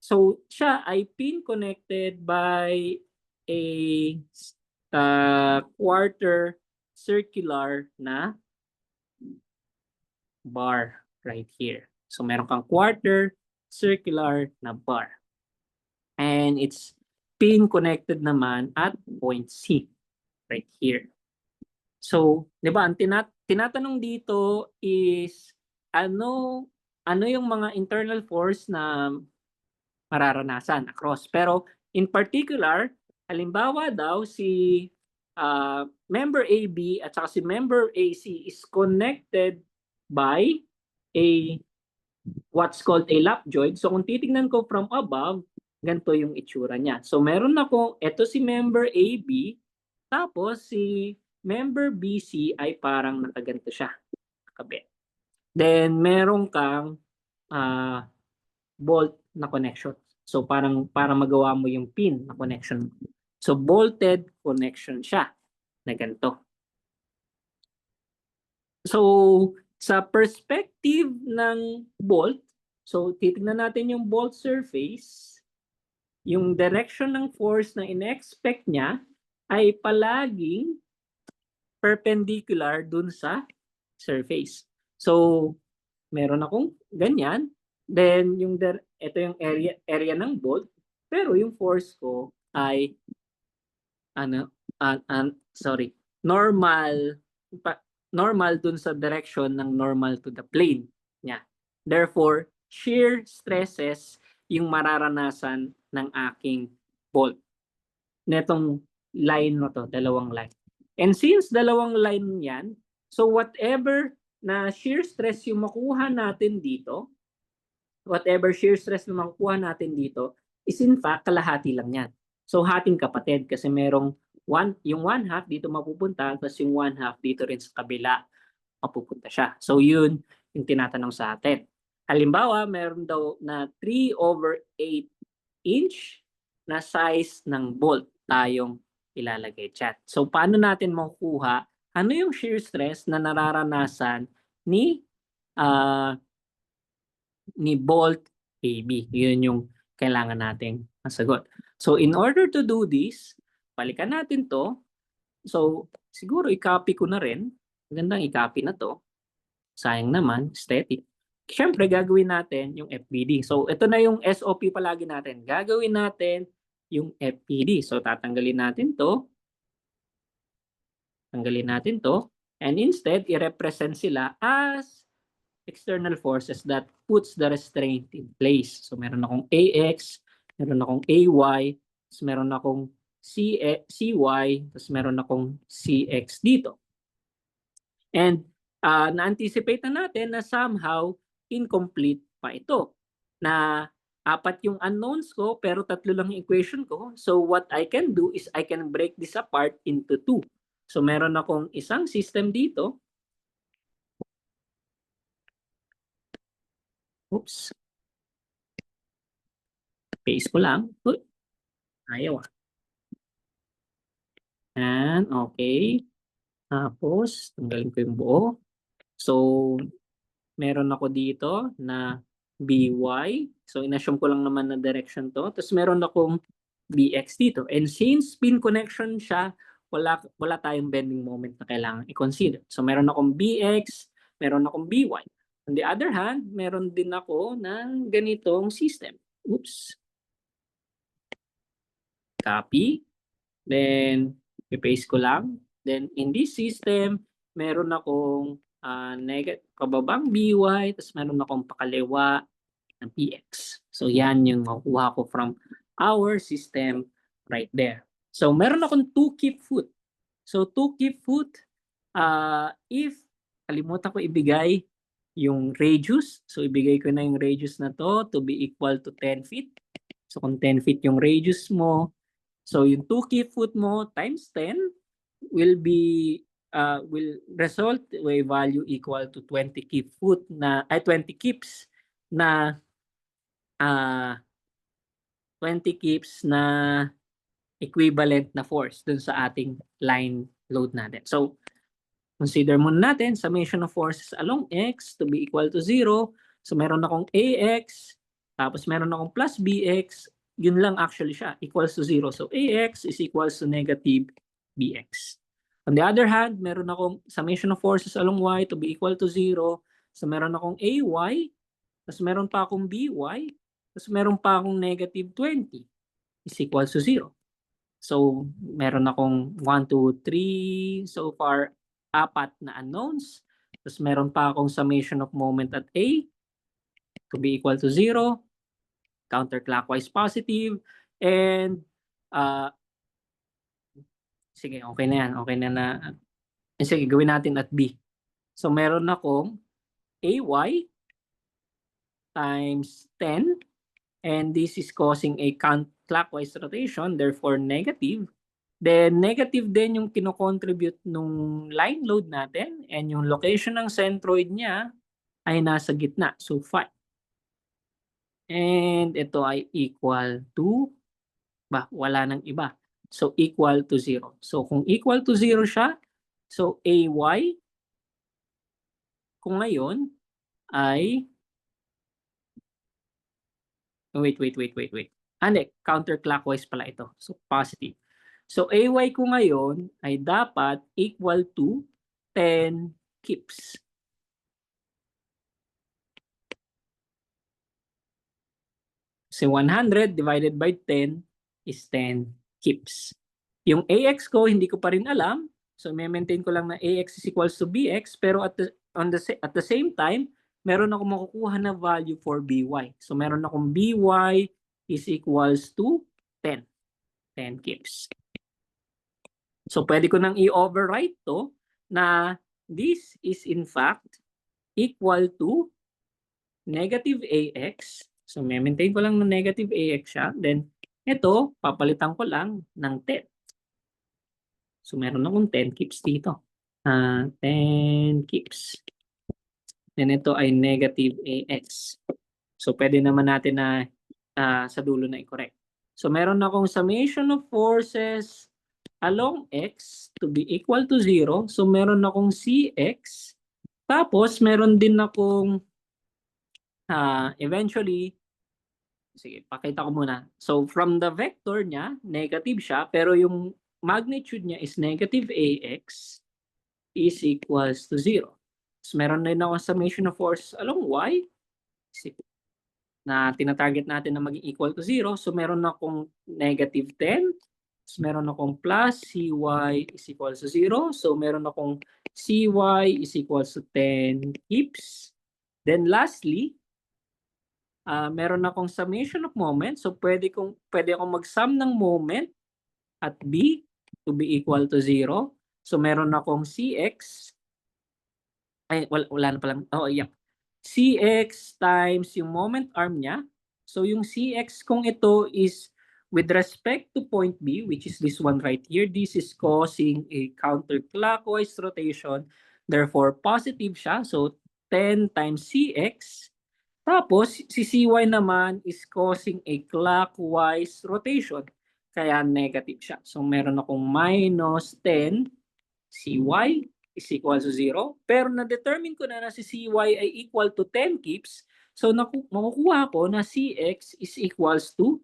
So siya ay pin connected by a quarter circular na bar right here. So meron kang quarter circular na bar. And it's pin connected naman at point C right here. So, 'di ba, ang tinatanong dito is ano yung mga internal force na mararanasan across. Pero in particular, halimbawa daw si member AB at saka si member AC is connected by a what's called a lap joint. So kung titingnan ko from above, ganito yung itsura niya. So meron ako, eto si member AB, tapos si member BC ay parang nakaganto siya, nakabit. Then meron kang bolt na connection. So parang para magawa mo yung pin na connection. So bolted connection siya na ganito. So sa perspective ng bolt, so titingnan natin yung bolt surface, yung direction ng force na in-expect niya ay palaging perpendicular dun sa surface. So meron akong ganyan, then ito yung area ng bolt, pero yung force ko ay normal dun sa direction ng normal to the plane niya. Therefore, shear stresses yung mararanasan ng aking bolt. Netong line na to, dalawang line. And since dalawang line yan, so whatever na shear stress yung makuha natin dito, is in fact kalahati lang yan. So hating kapatid kasi merong yung one half dito mapupunta, tapos yung one half dito rin sa kabila mapupunta siya. So yun yung tinatanong sa atin. Halimbawa, meron daw na 3/8 inch na size ng bolt tayong ilalagay dyan. So paano natin makukuha ano yung shear stress na nararanasan ni bolt AB? Yun yung kailangan nating masagot. So in order to do this, balikan natin to. So siguro i-copy ko na rin. Magandang i-copy na to. Sayang naman, static. Siyempre gagawin natin yung FPD. So ito na yung SOP palagi natin. Gagawin natin yung FPD. So tatanggalin natin to. Tanggalin natin to. And instead, i-represent sila as external forces that puts the restraint in place. So meron akong AX, meron akong AY, meron akong CY, tapos meron akong CX dito. And na-anticipate na natin na somehow incomplete pa ito. Na 4 yung unknowns ko pero 3 lang yung equation ko. So what I can do is I can break this apart into 2. So meron akong isang system dito. Oops. Paste ko lang. Ayaw. And okay. Tapos tanggalin ko yung buo. So meron ako dito na BY. So inassume ko lang naman na direction to. Tapos meron akong BX dito. And since pin connection siya, wala tayong bending moment na kailangan i-consider. So meron akong BX, meron akong BY. On the other hand, meron din ako ng ganitong system. Oops. Copy. Then, i-paste ko lang. Then, in this system, meron akong kababang BY, tapos meron akong pakaliwa ng PX. So, yan yung makuha ko from our system right there. So, meron akong 2 keep foot. So, 2 keep foot, if kalimutan ko ibigay yung radius, so ibigay ko na yung radius na to be equal to 10 feet. So, kung 10 feet yung radius mo, so yung 2 keep foot mo times 10 will result to a value equal to 20 keep foot na 20 keeps na 20 keeps na equivalent na force dun sa ating line load natin. So consider muna natin summation of forces along X to be equal to 0. So meron akong AX, Tapos meron akong plus bx, yun lang actually siya, equals to 0. So ax is equals to negative bx. On the other hand, meron akong summation of forces along y to be equal to 0. So meron akong ay, tapos meron pa akong by, tapos meron pa akong negative 20 is equals to 0. So meron akong 1, 2, 3, so far, 4 na unknowns. Tapos meron pa akong summation of moment at a to be equal to 0, counterclockwise positive, and sige, okay na yan. Okay na. Sige, gawin natin at b. So meron akong ay times 10, and this is causing a counterclockwise rotation, therefore negative. Then negative din yung kino-contribute nung line load natin, and yung location ng centroid niya ay nasa gitna, so 5. And ito ay equal to, wala nang iba. So equal to 0. So kung equal to 0 siya, so ay kung ngayon ay, wait. Hindi, counterclockwise pala ito. So positive. So ay ko ngayon ay dapat equal to 10 kips. So 100 divided by 10 is 10 kips. Yung ax ko, hindi ko pa rin alam. So may-maintain ko lang na ax is equals to bx, pero at the same time, meron akong makukuha na value for by. So meron akong by is equals to 10. 10 kips. So pwede ko nang i-overwrite to na this is in fact equal to negative ax. So may-maintain ko lang na negative ax siya. Then ito, papalitan ko lang ng 10. So meron akong 10 kips dito. 10 kips. Then ito ay negative ax. So pwede naman natin na sa dulo na i-correct. So meron akong summation of forces along x to be equal to 0. So meron akong cx. Tapos meron din akong eventually, sige, pakita ko muna. So from the vector niya, negative siya, pero yung magnitude niya is negative ax is equals to 0. So meron din ako summation of forces along y na tinatarget natin na maging equal to 0. So meron akong negative 10. So meron akong plus cy is equals to 0. So meron akong cy is equals to 10 kips. Then lastly, meron akong summation of moment. So pwede akong mag-sum ng moment at b to be equal to 0. So meron akong cx. Ay, wala na palang. Oh, yeah. Cx times yung moment arm niya. So yung Cx kung ito is with respect to point B, which is this one right here, this is causing a counterclockwise rotation. Therefore, positive siya. So 10 times Cx. Tapos, si Cy naman is causing a clockwise rotation. Kaya negative siya. So meron akong minus 10 Cy is equal to 0. Pero na-determine ko na si Cy ay equal to 10 kips. So makukuha ko na Cx is equals to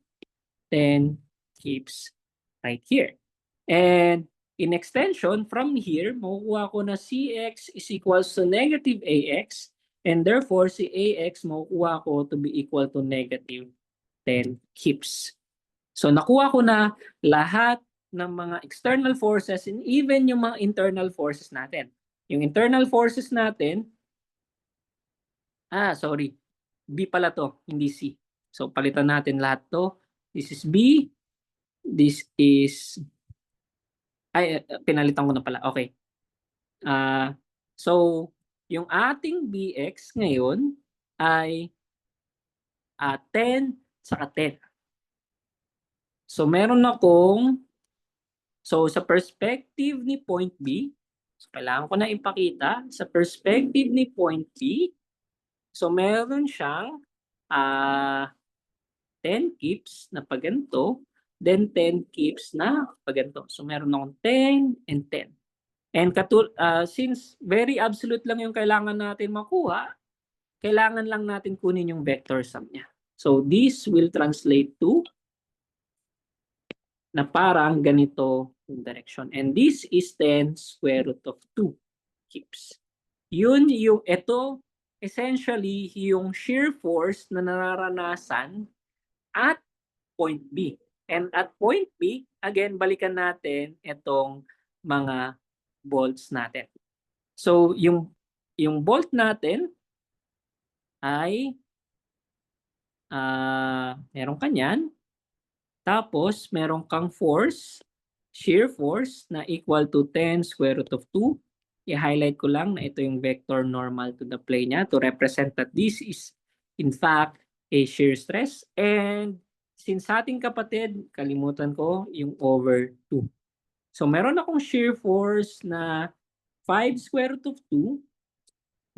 10 kips right here. And in extension, from here, makukuha ko na Cx is equals to negative Ax. And therefore, si Ax makukuha ko to be equal to negative 10 kips. So nakuha ko na lahat ng mga external forces and even yung mga internal forces natin. Yung internal forces natin, sorry, B pala to, hindi C. So palitan natin lahat to. This is B, this is, pinalitan ko na pala, okay. So yung ating Bx ngayon ay 10 saka 10. So meron akong, so sa perspective ni point B, so kailangan ko na ipakita, sa perspective ni point B, so meron siyang 10 kips na paganto, then 10 kips na paganto. So meron akong 10 and 10. And since very absolute lang yung kailangan natin makuha, kailangan lang natin kunin yung vector sum niya. So this will translate to na parang ganito yung direction. And this is 10 square root of 2 kips. Yun yung, ito, essentially, yung shear force na nararanasan at point B. And at point B, again, balikan natin itong mga bolts natin. So, yung bolt natin ay meron kanyan. Tapos, meron kang force, shear force na equal to 10 square root of 2. I-highlight ko lang na ito yung vector normal to the plane niya to represent that this is in fact a shear stress. And since ating kapatid, kalimutan ko yung over 2. So meron akong shear force na 5 square root of 2.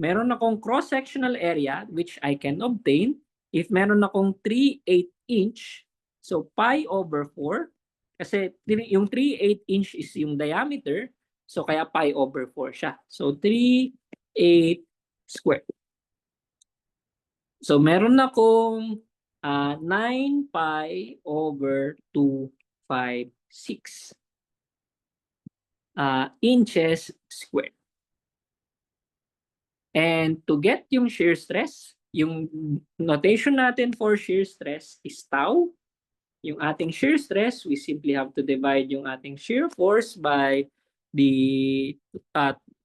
Meron akong cross-sectional area which I can obtain if meron akong 3/8 inch. So pi over 4. Kasi yung 3/8 inch is yung diameter. So kaya pi over 4 siya. So 3/8 squared. So meron akong 9 pi over 256 inches squared. And to get yung shear stress, yung notation natin for shear stress is tau. Yung ating shear stress, we simply have to divide yung ating shear force by the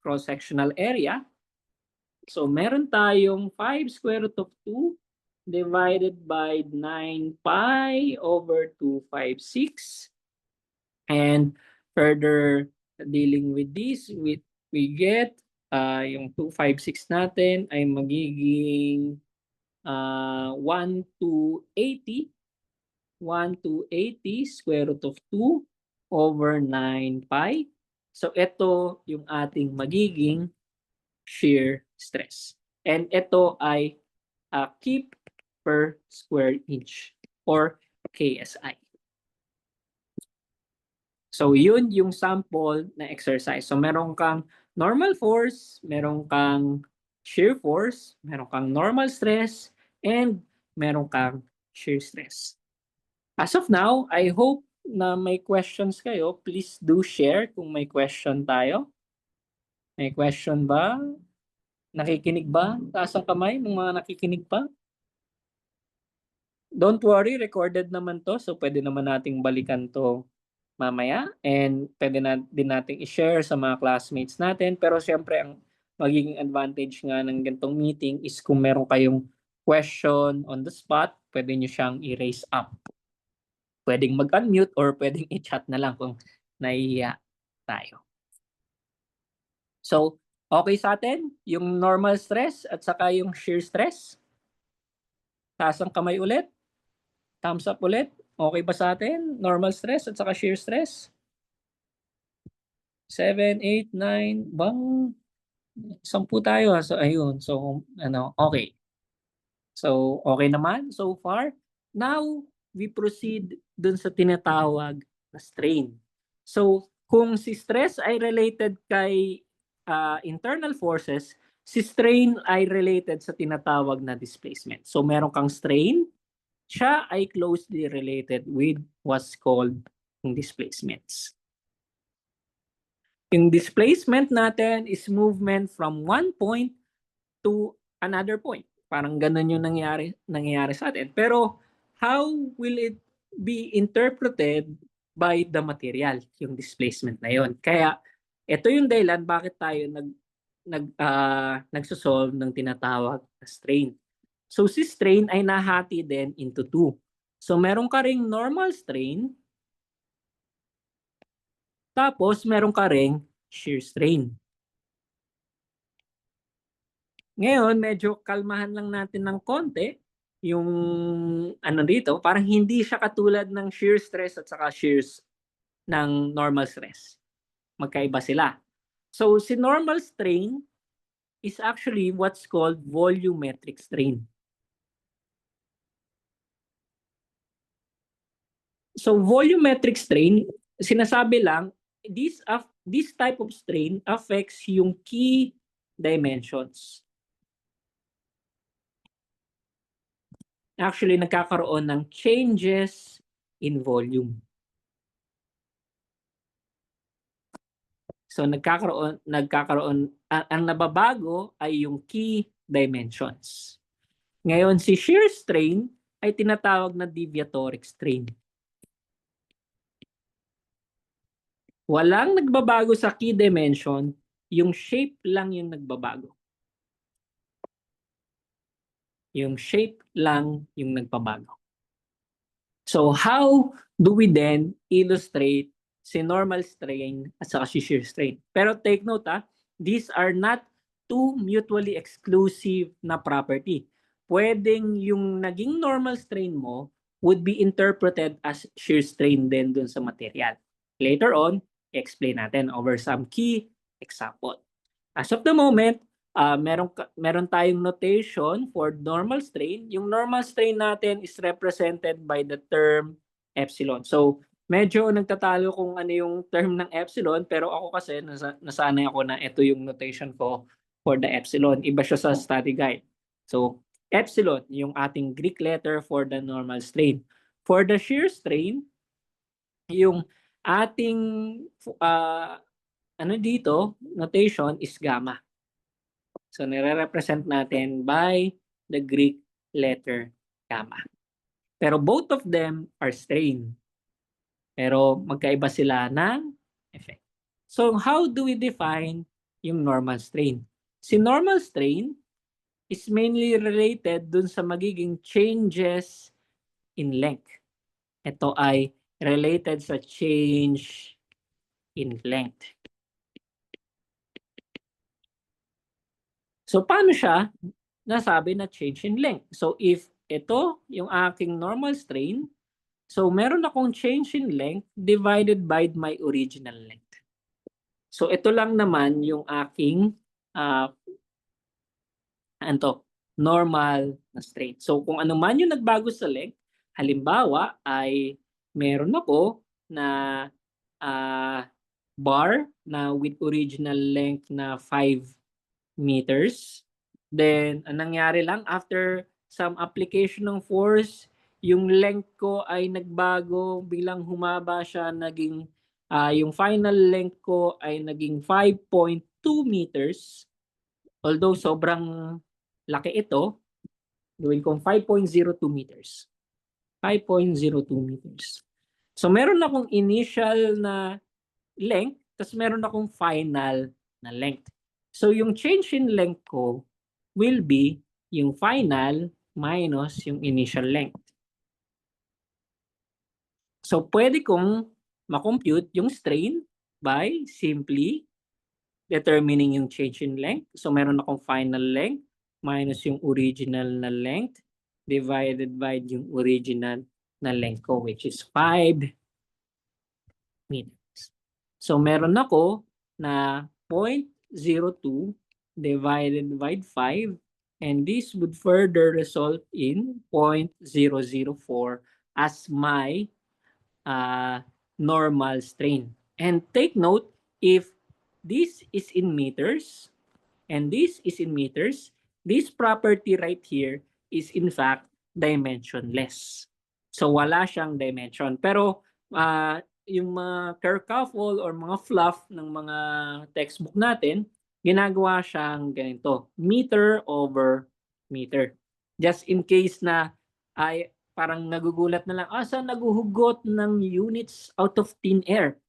cross-sectional area. So meron tayong 5 square root of 2 divided by 9 pi over 256. And further dealing with this, we get yung 256 natin ay magiging 1 to 80. 1 to 80 square root of 2 over 9 pi. So ito yung ating magiging shear stress. And ito ay kip per square inch or KSI. So yun yung sample na exercise. So meron kang normal force, meron kang shear force, meron kang normal stress, and meron kang shear stress. As of now, I hope na may questions kayo. Please do share kung may question tayo. May question ba? Nakikinig ba? Taas ang kamay ng mga nakikinig pa. Don't worry, recorded naman to. So pwede naman nating balikan to mamaya. And pwede na din nating i-share sa mga classmates natin. Pero syempre, ang magiging advantage nga ng ganitong meeting is kung meron kayong question on the spot, pwede nyo siyang i-raise up. Pwedeng mag-unmute or pwedeng i-chat na lang kung nahihiya tayo. So, okay sa atin yung normal stress at saka yung shear stress? Taas ang kamay ulit. Thumbs up ulit. Okay ba sa atin? Normal stress at saka shear stress? 7, 8, 9, bang 10 tayo. So, ayun. So, okay. So, okay naman so far. Now, we proceed dun sa tinatawag na strain. So, kung si stress ay related kay internal forces, si strain ay related sa tinatawag na displacement. So, meron kang strain, siya ay closely related with what's called displacements. Yung displacement natin is movement from one point to another point. Parang ganun yung nangyayari sa atin. Pero how will it be interpreted by the material, yung displacement na yon? Kaya ito yung dahilan bakit tayo nagsosolve ng tinatawag na strain. So si strain ay nahati din into two. So meron ka ring normal strain, tapos meron ka ring shear strain. Ngayon, medyo kalmahan lang natin ng konti yung dito, parang hindi siya katulad ng shear stress at saka shears ng normal stress. Magkaiba sila. So, si normal strain is actually what's called volumetric strain. So, volumetric strain, sinasabi lang, this type of strain affects yung key dimensions. actually nagkakaroon ng changes in volume. So nagkakaroon ang nababago ay yung key dimensions. Ngayon si shear strain ay tinatawag na deviatoric strain. Walang nagbabago sa key dimension, yung shape lang yung nagbabago. Yung shape lang yung nagbabago. So how do we then illustrate si normal strain at saka si shear strain? Pero take note these are not two mutually exclusive na property. Pwedeng yung naging normal strain mo would be interpreted as shear strain din dun sa material. Later on, explain natin over some key example. As of the moment, meron tayong notation for normal strain. Yung normal strain natin is represented by the term epsilon. So, medyo nagtatalo kung ano yung term ng epsilon, pero ako kasi nasanay ako na ito yung notation ko for the epsilon. Iba siya sa study guide. So, epsilon, yung ating Greek letter for the normal strain. For the shear strain, yung ating dito, notation is gamma. So, nire-represent natin by the Greek letter gamma. Pero both of them are strain. Pero magkaiba sila ng effect. So, how do we define yung normal strain? Si normal strain is mainly related dun sa magiging changes in length. Ito ay related sa change in length. So, paano siya nasabi na change in length? So, if ito yung aking normal strain, so meron akong change in length divided by my original length. So, ito lang naman yung aking normal na strain. So, kung ano man yung nagbago sa length, halimbawa ay meron ako na bar na with original length na 5 meters. Then, ang nangyari lang, after some application ng force, yung length ko ay nagbago, bilang humaba siya, naging, yung final length ko ay naging 5.2 meters. Although sobrang laki ito, gawin kong 5.02 meters. 5.02 meters. So, meron akong initial na length, tapos meron akong final na length. So, yung change in length ko will be yung final minus yung initial length. So, pwede kong makompute yung strain by simply determining yung change in length. So, meron akong final length minus yung original na length divided by yung original na length ko, which is 5 meters. So, meron ako na 0.02 divided by 5, and this would further result in 0.004 as my normal strain. And take note, if this is in meters and this is in meters, this property right here is in fact dimensionless. So wala siyang dimension. Pero yung mga kerfuffle or mga fluff ng mga textbook natin, ginagawa siyang ganito, meter over meter. Just in case na ay parang nagugulat na lang, saan naguhugot ng units out of thin air?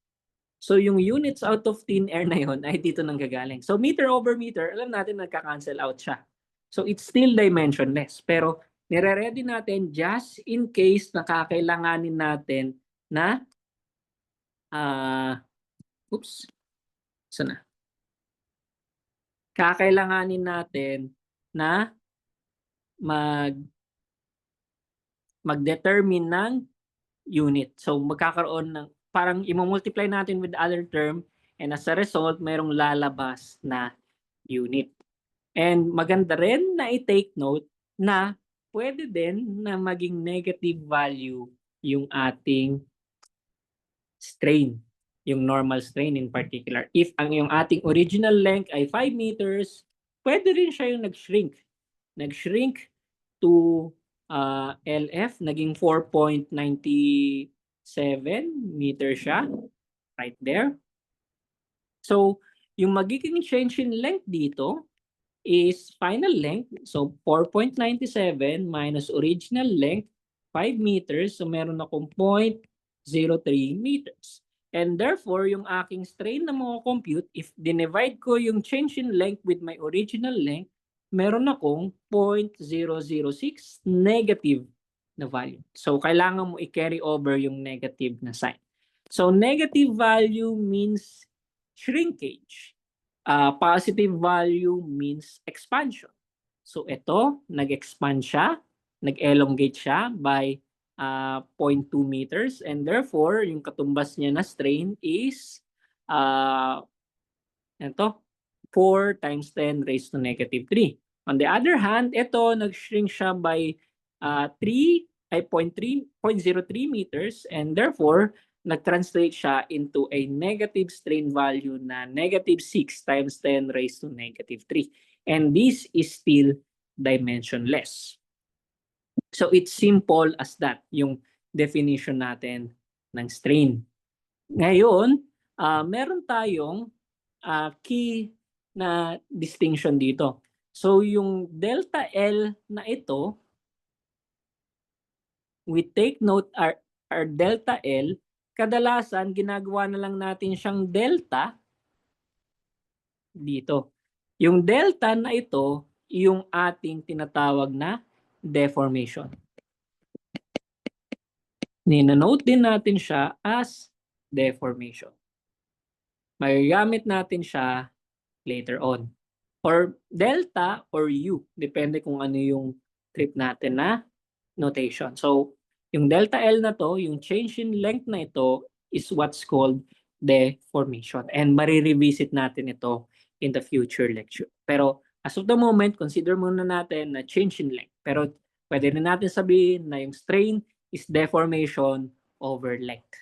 So yung units out of thin air na yon ay dito nang gagaling. So meter over meter, alam natin nagka-cancel out siya. So it's still dimensionless. Pero nire-ready natin just in case nakakailanganin natin na sana. Kakailanganin natin na mag-determine ng unit. So magkakaroon ng parang i-multiply natin with other term, and as a result, mayroong lalabas na unit. And maganda rin na i-take note na pwede din na maging negative value yung ating strain, yung normal strain in particular. If ang yung ating original length ay 5 meters, pwede rin siya yung nag-shrink. Nag-shrink to LF, naging 4.97 meter siya. Right there. So, yung magiging change in length dito is final length. So, 4.97 minus original length, 5 meters. So, meron akong 0.03 meters. And therefore, yung aking strain na compute, if dinivide ko yung change in length with my original length, meron akong 0.006 negative na value. So, kailangan mo i-carry over yung negative na sign. So, negative value means shrinkage. Positive value means expansion. So, ito, nag-expand siya, nag-elongate siya by 0.2 meters, and therefore, yung katumbas niya na strain is ito, 4 times 10 raised to negative 3. On the other hand, ito, nag-shrink siya by 0.03 meters, and therefore, nag-translate siya into a negative strain value na negative 6 times 10 raised to negative 3. And this is still dimensionless. So it's simple as that, yung definition natin ng strain. Ngayon, meron tayong key na distinction dito. So yung delta L na ito, we take note our delta L, kadalasan ginagawa na lang natin siyang delta dito. Yung delta na ito, yung ating tinatawag na deformation. Nina-note din natin siya as deformation. Magagamit natin siya later on. Or delta or U, depende kung ano yung trip natin na notation. So, yung delta L na to, yung change in length na ito is what's called deformation. And marirevisit natin ito in the future lecture. Pero as of the moment, consider muna natin na change in length. Pero pwede rin natin sabihin na yung strain is deformation over length.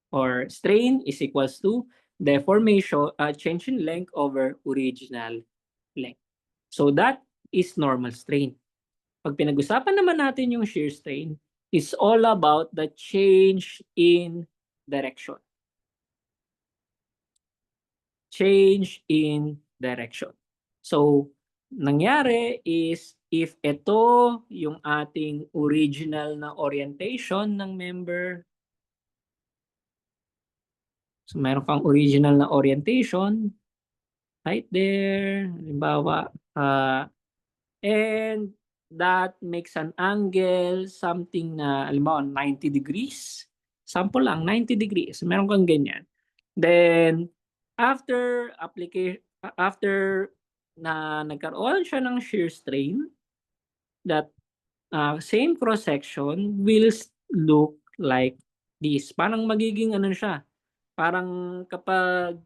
Or strain is equals to deformation, change in length over original length. So that is normal strain. Pag pinag-usapan naman natin yung shear strain, it's all about the change in direction. Change in direction. So, nangyari is if ito yung ating original na orientation ng member, so meron kang original na orientation, right there, halimbawa, and that makes an angle something na, halimbawa, 90 degrees. Sample lang, 90 degrees. Meron kang ganyan. Then, after na nagkaroon siya ng shear strain, that same cross-section will look like this. Parang magiging ano siya, parang kapag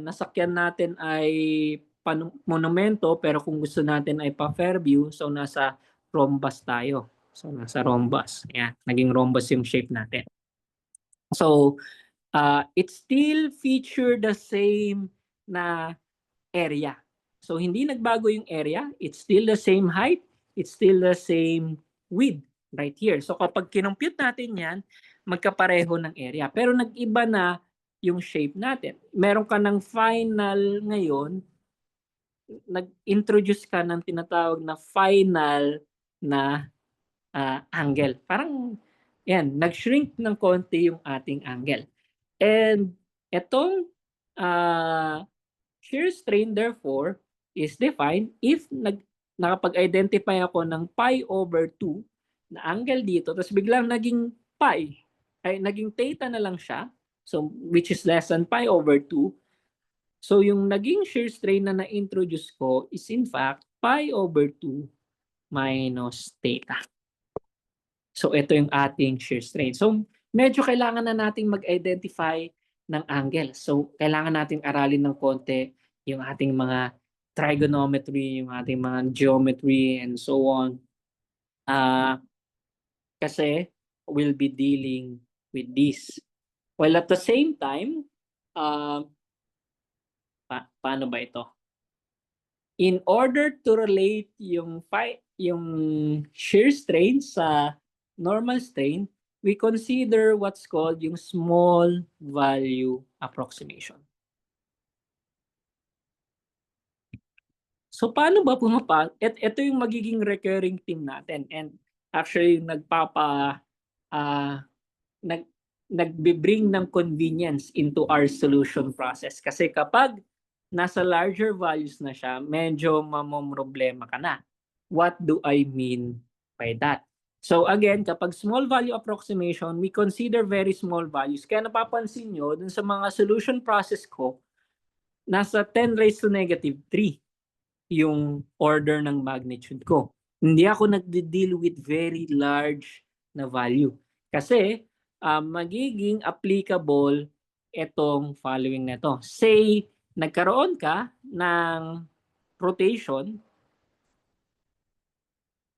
nasakyan natin ay monumento, pero kung gusto natin ay pa-Fairview, so nasa rhombus tayo. So nasa rhombus. Yan, naging rhombus yung shape natin. So, it still feature the same na area. So hindi nagbago yung area, it's still the same height, it's still the same width right here. So kapag kinompute natin yan, magkapareho ng area. Pero nag-iba na yung shape natin. Meron ka ng final ngayon, nag-introduce ka ng tinatawag na final na angle. Parang yan, nag-shrink ng konti yung ating angle. And itong shear strain therefore is defined if nakapag-identify ako ng pi over 2 na angle dito, tapos biglang naging pi, ay naging theta na lang siya, so which is less than pi over 2. So yung naging shear strain na na-introduce ko is in fact pi over 2 minus theta. So ito yung ating shear strain. So medyo kailangan na nating mag-identify ng angle. So kailangan nating aralin ng konti yung ating mga trigonometry, yung ating mga geometry and so on. Kasi we'll be dealing with this. While at the same time, paano ba ito? In order to relate yung yung shear strain sa normal strain, we consider what's called yung small value approximation. So paano ba ito yung magiging recurring theme natin, and actually nag nagbe-bring ng convenience into our solution process. Kasi kapag nasa larger values na siya, medyo mamomroblema ka na. What do I mean by that? So again, kapag small value approximation, we consider very small values. Kaya napapansin nyo, dun sa mga solution process ko, nasa 10 raised to negative 3 yung order ng magnitude ko. Hindi ako nagde-deal with very large na value. Kasi magiging applicable itong following na to. Say, nagkaroon ka ng rotation.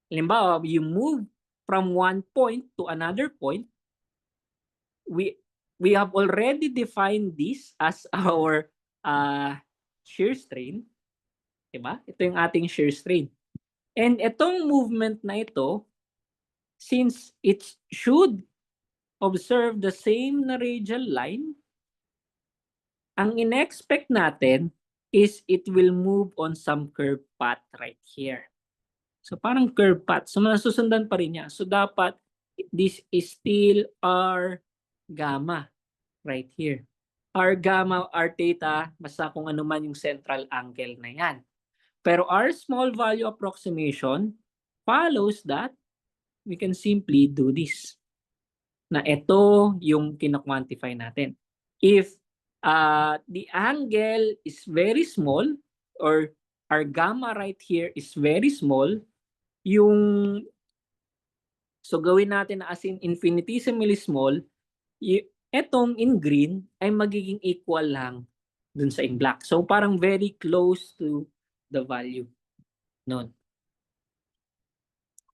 Halimbawa, you move from one point to another point. We have already defined this as our shear strain. Diba? Ito yung ating shear strain. And itong movement na ito, since it should observe the same na radial line, ang in-expect natin is it will move on some curve path right here. So parang curve path. So masusundan pa rin niya. So dapat this is still our gamma right here. R gamma, R theta, basta kung ano man yung central angle na yan. Pero our small value approximation follows that we can simply do this. Na ito yung kina-quantify natin. If the angle is very small, or our gamma right here is very small, so gawin natin as in infinitesimally small, etong in green ay magiging equal lang dun sa in black. So parang very close to the value nun.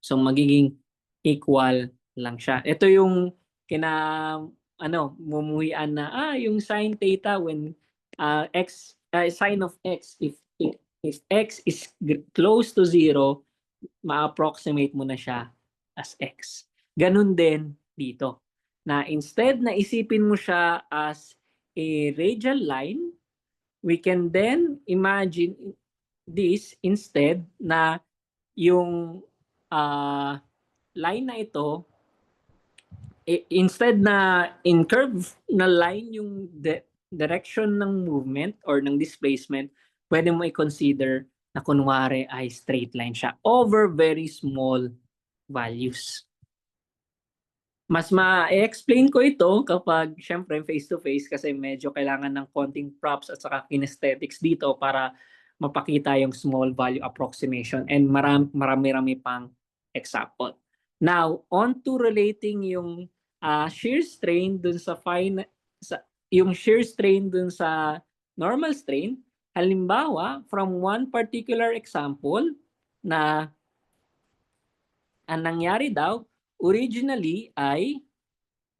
So magiging equal lang siya. Ito yung mumuhian na yung sin theta when sin of x, if x is close to 0, ma-approximate mo na siya as x. Ganun din dito. Na instead na isipin mo siya as a radial line, we can then imagine this instead na yung line na ito, instead na in curve na line yung direction ng movement or ng displacement, pwede mo i-consider na kunwari ay straight line siya over very small values. Mas ma-explain ko ito kapag syempre face-to-face kasi medyo kailangan ng konting props at saka kinesthetics dito para mapakita yung small value approximation, and marami-rami pang example. Now, on to relating yung shear strain dun sa yung shear strain dun sa normal strain. Halimbawa, from one particular example na ang nangyari daw, originally ay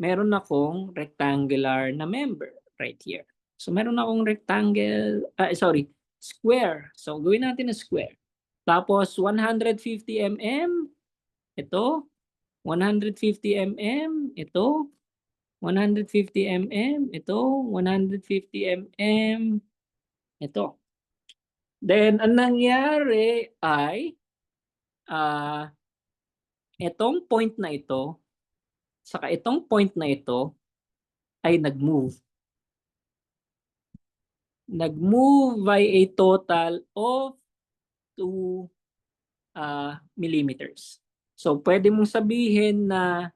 meron akong rectangular na member right here. So meron akong square. So gawin natin na square. Tapos 150 mm, ito, 150 mm, ito, 150 mm, ito, 150 mm, ito. Then ang nangyari ay itong point na ito, saka itong point na ito ay nag-move. Nag-move by a total of 2 millimeters. So pwede mong sabihin na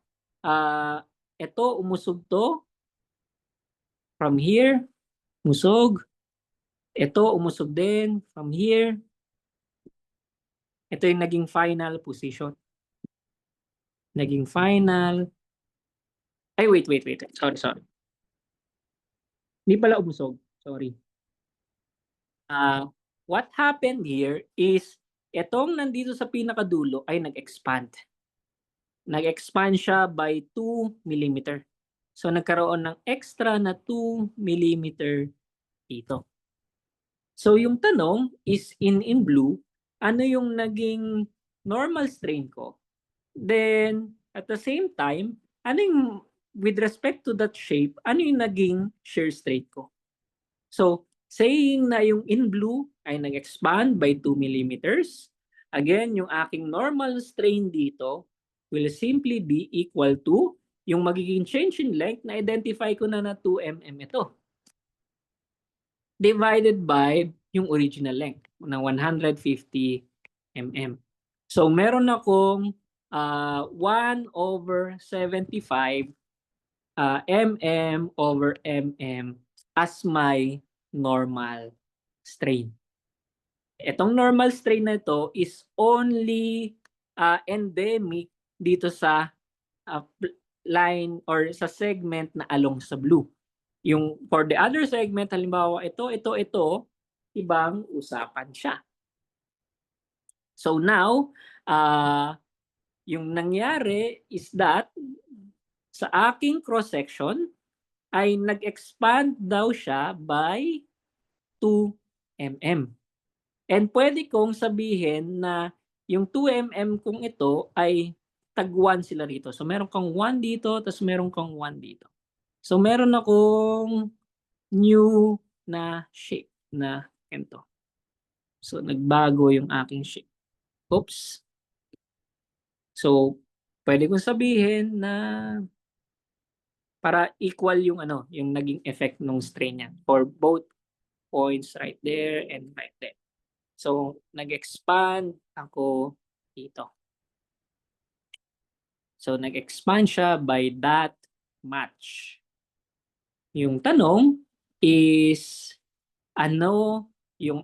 ito umusog to from here, umusog. Ito umusog din from here. Ito yung naging final position. Naging final. Ay, wait. Sorry. Hindi pala umusog. Sorry. What happened here is itong nandito sa pinakadulo ay nag-expand. Nag-expand siya by 2 mm. So nagkaroon ng extra na 2 mm dito. So yung tanong is in blue, ano yung naging normal strain ko. Then, at the same time, ano yung, with respect to that shape, ano yung naging shear strain ko? So, saying na yung in blue ay nag-expand by 2 millimeters, again, yung aking normal strain dito will simply be equal to yung magiging change in length na identify ko na 2 mm ito. Divided by yung original length na 150 mm. So, meron akong 1/75 mm over mm as my normal strain. Itong normal strain na ito is only endemic dito sa line or sa segment na along sa blue. Yung for the other segment, halimbawa ito, ibang usapan siya. So now, yung nangyari is that sa aking cross-section ay nag-expand daw siya by 2 mm. And pwede kong sabihin na yung 2 mm kong ito ay tag-1 sila rito. So meron kang 1 dito, tapos meron kang 1 dito. So meron akong new na shape na ito. So nagbago yung aking shape. Oops. So pwede kong sabihin na para equal yung yung naging effect ng strain niya for both points right there and right there. So nag-expand ako dito. So nag-expand siya by that much. Yung tanong is ano yung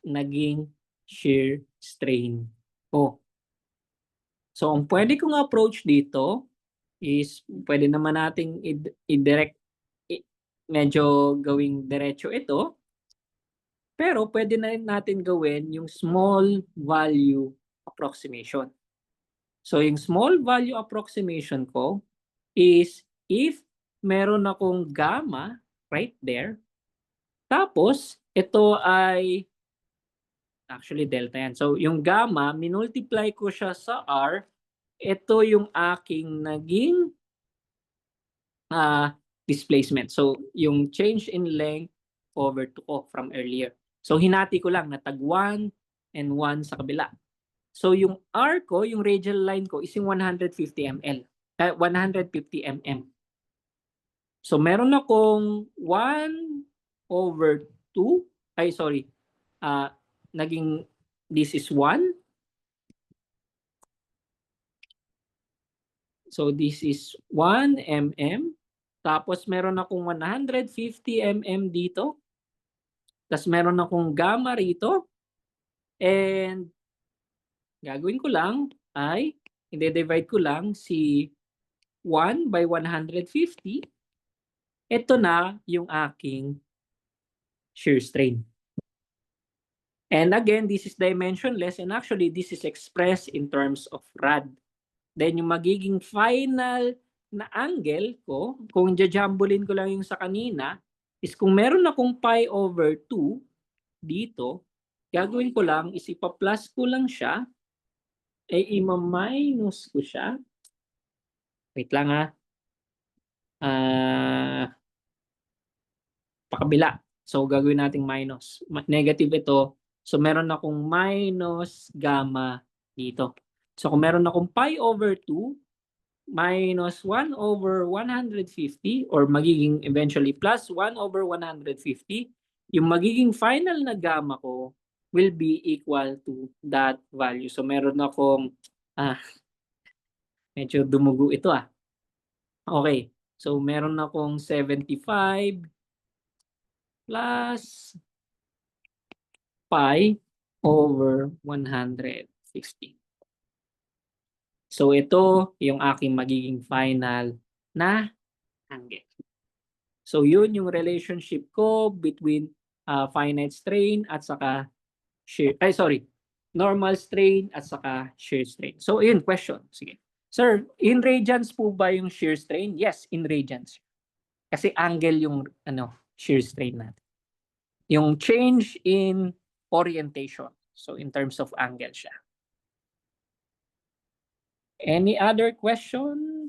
naging shear strain ko. So ang pwede kong approach dito is pwede naman nating i-direct, medyo gawing diretso ito. Pero pwede na rin natin gawin yung small value approximation. So yung small value approximation ko is if meron akong gamma right there, tapos ito ay actually delta yan. So yung gamma, minultiply ko siya sa R, ito yung aking naging displacement. So yung change in length over 2 from earlier. So hinati ko lang na tag 1 and 1 sa kabila. So yung R ko, yung radial line ko is yung 150 ml. 150 mm. So meron akong 1/2. Ay sorry. Naging this is 1. So this is 1 mm. Tapos meron akong 150 mm dito. Tapos meron akong gamma rito. And gagawin ko lang ay i-divide ko lang si 1 by 150. Ito na yung aking shear strain. And again, this is dimensionless and actually this is expressed in terms of rad. Then yung magiging final na angle ko, kung jajambulin ko lang yung sa kanina, is kung meron akong pi over 2 dito, gagawin ko lang is ipa-plus ko lang siya, ay ima-minus ko siya. Wait lang ha. Pakabila. So gagawin nating minus. Negative ito. So meron akong minus gamma dito. So kung meron akong pi over 2 minus 1 over 150 or magiging eventually plus 1 over 150, yung magiging final na gamma ko will be equal to that value. So meron akong medyo dumugo ito Okay. So meron akong 75 plus pi over 150. So ito yung aking magiging final na angle. So yun yung relationship ko between finite strain at saka normal strain at saka shear strain. So yun, question. Sige. Sir, in radians po ba yung shear strain? Yes, in radians. Kasi angle yung shear strain natin. Yung change in orientation. So in terms of angle siya. Any other question?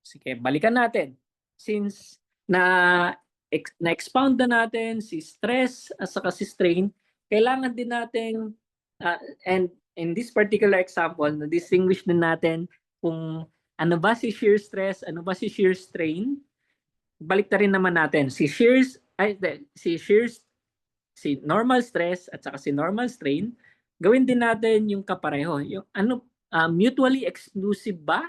Sige, balikan natin. Since na-expound na natin si stress at saka si strain, kailangan din natin, and in this particular example, na-distinguish din natin kung ano ba si shear stress, ano ba si shear strain. Balik na rin naman natin. Si normal stress at saka si normal strain, gawin din natin yung kapareho. Yung mutually exclusive ba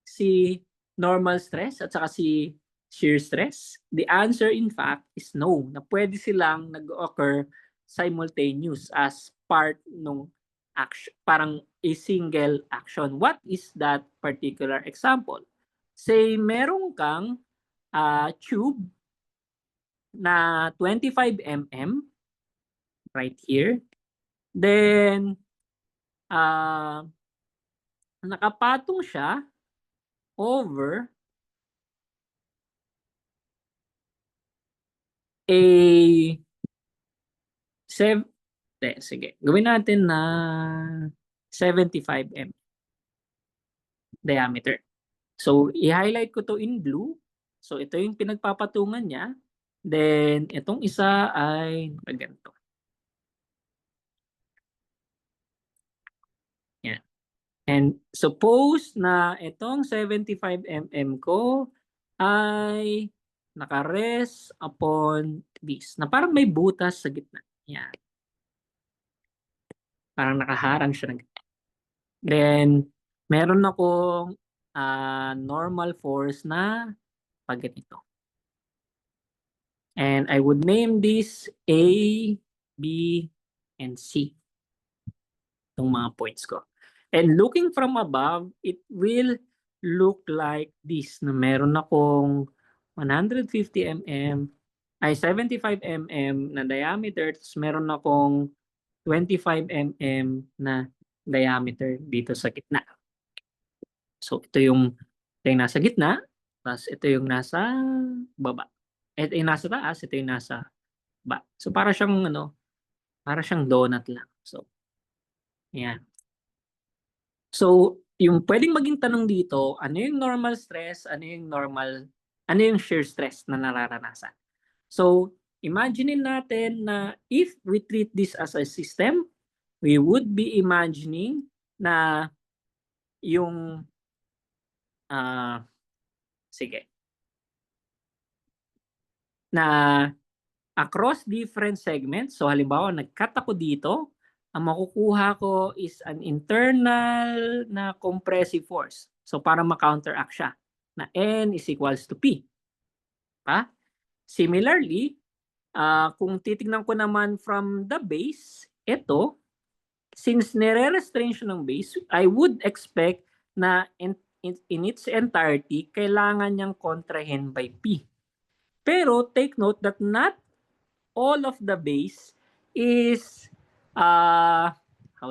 si normal stress at saka si shear stress? The answer in fact is no, na pwede silang nag-occur simultaneous as part ng action, parang a single action. What is that particular example? Say meron kang tube na 25 mm right here. Then nakapatong siya over a sige, gawin natin na 75 mm diameter. So, i-highlight ko to in blue. So, ito yung pinagpapatungan niya. Then, itong isa ay ganito. Yan. And suppose na itong 75 mm ko ay naka-rest upon this, na parang may butas sa gitna. Yan. Parang nakaharang siya ng gitna. Then, meron akong normal force na pag ganito. And I would name this A, B, and C. Itong mga points ko. And looking from above, it will look like this, na meron akong 150 mm, ay 75 mm na diameter, tapos meron akong 25 mm na diameter dito sa gitna. So ito yung nasa gitna, tapos ito yung nasa baba. Ito yung nasa taas, ito yung nasa baba. So para siyang para siyang donut lang. So yan. So yung pwedeng maging tanong dito, ano yung normal stress, ano yung shear stress na nararanasan. So imaginein natin na if we treat this as a system, we would be imagining na yung sige, na across different segments. So halimbawa, nag-cut ako dito, ang makukuha ko is an internal na compressive force. So para ma-counteract siya, na N is equals to P. Similarly, kung titignan ko naman from the base, ito, since nire-restrain siya ng base, I would expect na in its entirety, kailangan niyang kontrahen by P. Pero take note that not all of the base is, how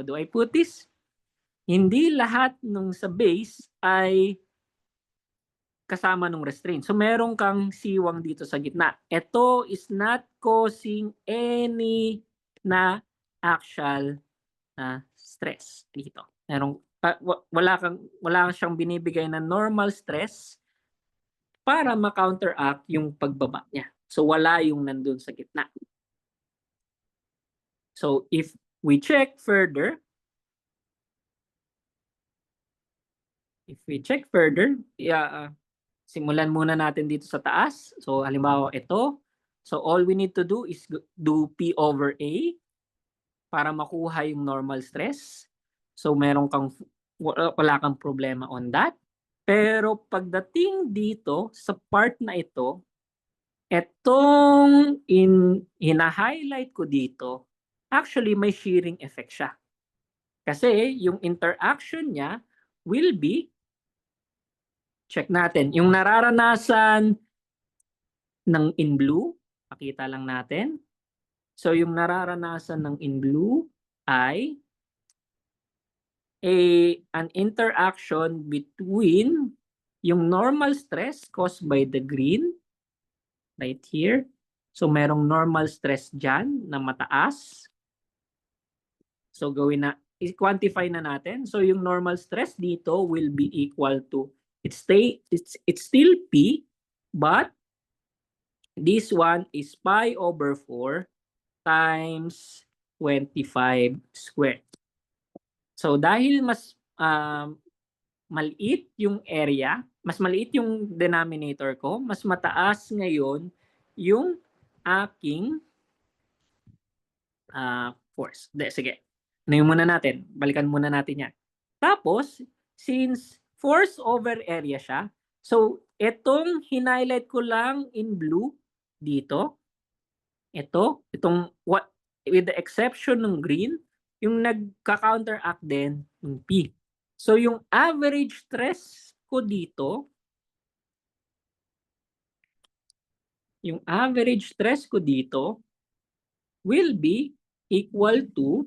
do I put this? Hindi lahat nung sa base ay kasama nung restraint. So meron kang siwang dito sa gitna. Ito is not causing any na actual stress dito. Wala kang siyang binibigay na normal stress para ma-counteract yung pagbaba niya. So wala yung nandun sa gitna. So if we check further, simulan muna natin dito sa taas. So halimbawa ito. So all we need to do is do P over A para makuha yung normal stress. So wala kang problema on that. Pero pagdating dito sa part na ito, etong hina-highlight ko dito, actually may shearing effect siya. Kasi yung interaction niya will be, check natin, yung nararanasan ng in blue, pakita lang natin. So yung nararanasan ng in blue ay an interaction between yung normal stress caused by the green right here. So merong normal stress dyan na mataas. So i-quantify na natin. So yung normal stress dito will be equal to, it's still P, but this one is pi over 4 times 25 squared. So dahil mas maliit yung area, mas maliit yung denominator ko, mas mataas ngayon yung aking force. Sige. Ano muna natin? Balikan muna natin yan. Tapos, since force over area siya, so itong hinighlight ko lang in blue dito, itong what, with the exception ng green, yung nagka-counteract din ng P. So yung average stress ko dito, will be equal to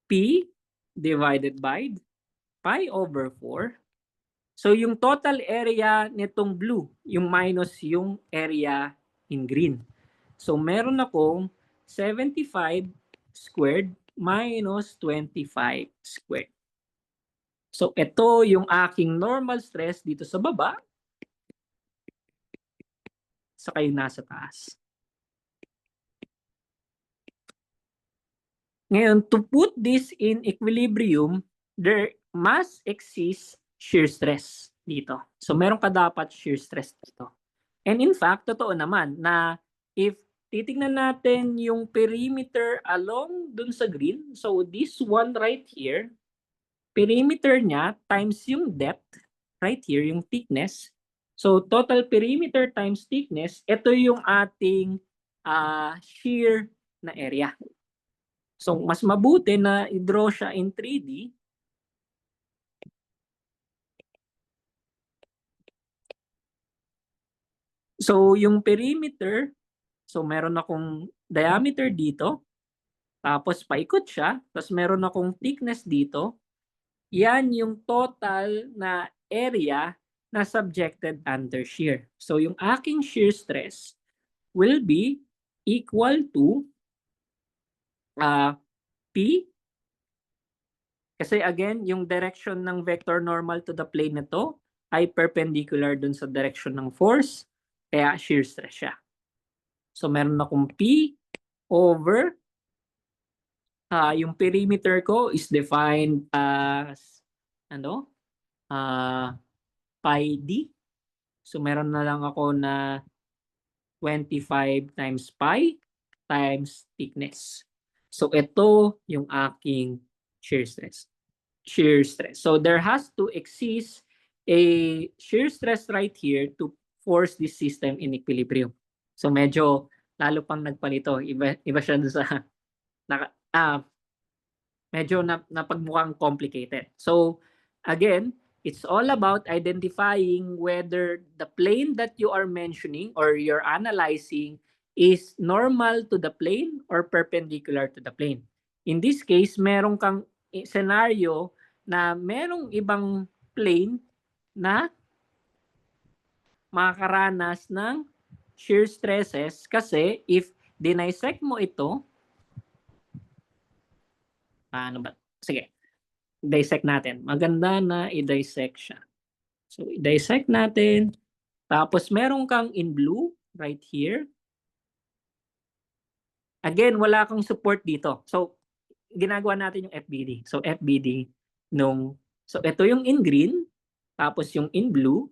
P divided by pi over 4. So yung total area nitong blue, yung minus yung area in green. So meron akong 75 squared minus 25 squared. So ito yung aking normal stress dito sa baba, saka yung nasa taas. Ngayon, to put this in equilibrium, there must exist shear stress dito. So meron ka dapat shear stress dito. And in fact, totoo naman na if titignan natin yung perimeter along dun sa green, so this one right here, perimeter niya times yung depth, right here, yung thickness. So total perimeter times thickness, ito yung ating shear na area. So mas mabuti na i-draw siya in 3D. So yung perimeter, so meron akong diameter dito, tapos paikot siya, tapos meron akong thickness dito. Yan yung total na area na subjected under shear. So yung aking shear stress will be equal to P. Kasi again, yung direction ng vector normal to the plane nito ay perpendicular dun sa direction ng force, kaya shear stress siya. So meron akong P over, yung perimeter ko is defined as, pi d. So meron na lang ako na 25 times pi times thickness. So ito yung aking shear stress. So there has to exist a shear stress right here to force this system in equilibrium. So medyo lalo pang nagpalito. Iba siya sa medyo napagmukhang complicated. So again, it's all about identifying whether the plane that you are mentioning or you're analyzing is normal to the plane or perpendicular to the plane. In this case, meron kang scenario na merong ibang plane na makakaranas ng shear stresses kasi if dinisect mo ito, paano ba? Sige, dissect natin. Maganda na i-dissect siya. So, i-dissect natin. Tapos, meron kang in blue, right here. Again, wala kang support dito. So, ginagawa natin yung FBD. So, FBD so, ito yung in green, tapos yung in blue.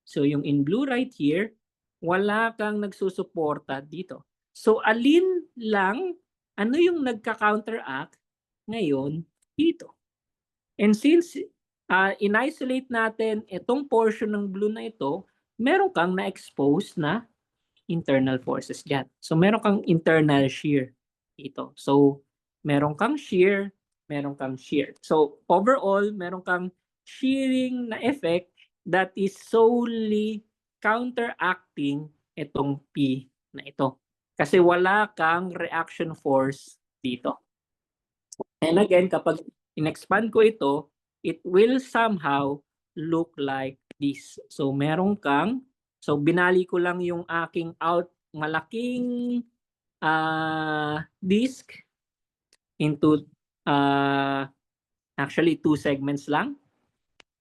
So, yung in blue right here, wala kang nagsusuporta dito. So, alin lang, ano yung nagka-counteract ngayon dito? And since in-isolate natin itong portion ng blue na ito, meron kang na-expose na internal forces dyan. So, meron kang internal shear dito. So, meron kang shear, meron kang shear. So, overall, meron kang shearing na effect that is solely counteracting itong P na ito. Kasi wala kang reaction force dito. And again, kapag in-expand ko ito, it will somehow look like this. So, meron kang, so binali ko lang yung aking malaking disk into actually 2 segments lang.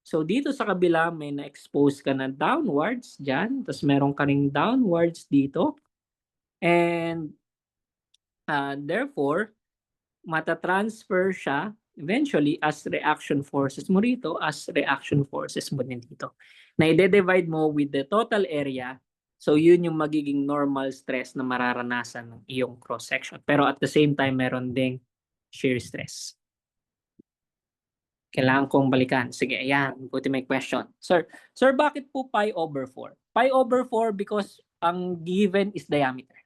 So dito sa kabila may na-expose ka na downwards dyan, tapos meron ka ring downwards dito. And therefore, matatransfer siya eventually as reaction forces mo rito, as reaction forces mo din dito. Na i-divide mo with the total area, so yun yung magiging normal stress na mararanasan ng iyong cross-section. Pero at the same time, meron ding shear stress. Kailangan kong balikan. Sige, ayan. Buti may question. Sir, bakit po pi over 4? Pi over 4 because ang given is diameter.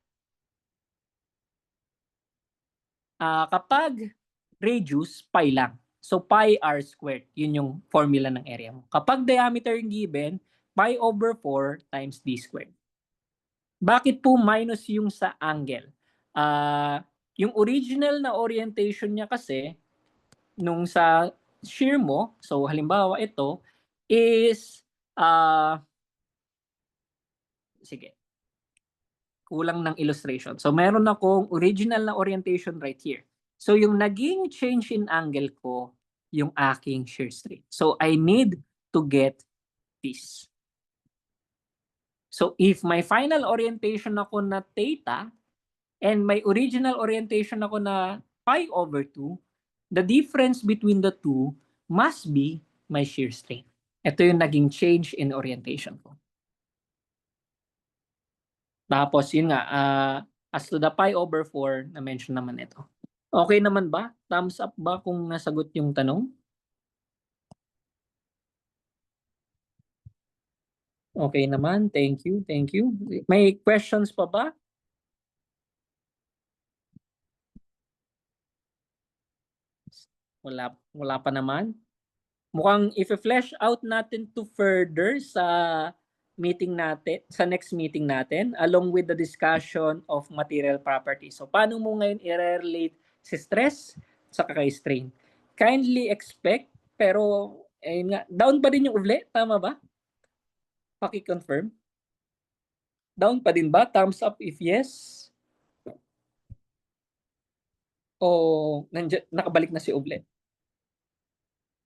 Kapag radius, pi lang. So pi r squared, yun yung formula ng area mo. Kapag diameter yung given, pi over 4 times d squared. Bakit po minus yung sa angle? Yung original na orientation niya kasi, nung sa shear mo, so halimbawa ito, is, sige, kulang ng illustration. So meron akong original na orientation right here. So yung naging change in angle ko, yung aking shear strength. So I need to get this. So if my final orientation ako na theta and my original orientation ako na pi over 2, the difference between the two must be my shear strength. Ito yung naging change in orientation ko. Tapos yun nga, as to the pi over 4, na-mention naman ito. Okay naman ba? Thumbs up ba kung nasagot yung tanong? Okay naman. Thank you. Thank you. May questions pa ba? Wala pa naman. Mukhang if-flesh out natin to further sa meeting natin, sa next meeting natin, along with the discussion of material properties. So, paano mo ngayon i-relate si stress sa kaka-strain? Kindly expect, pero ayun nga, down pa din yung uvle, tama ba? Paki-confirm. Down pa din ba? Thumbs up if yes. O nakabalik na si uvle?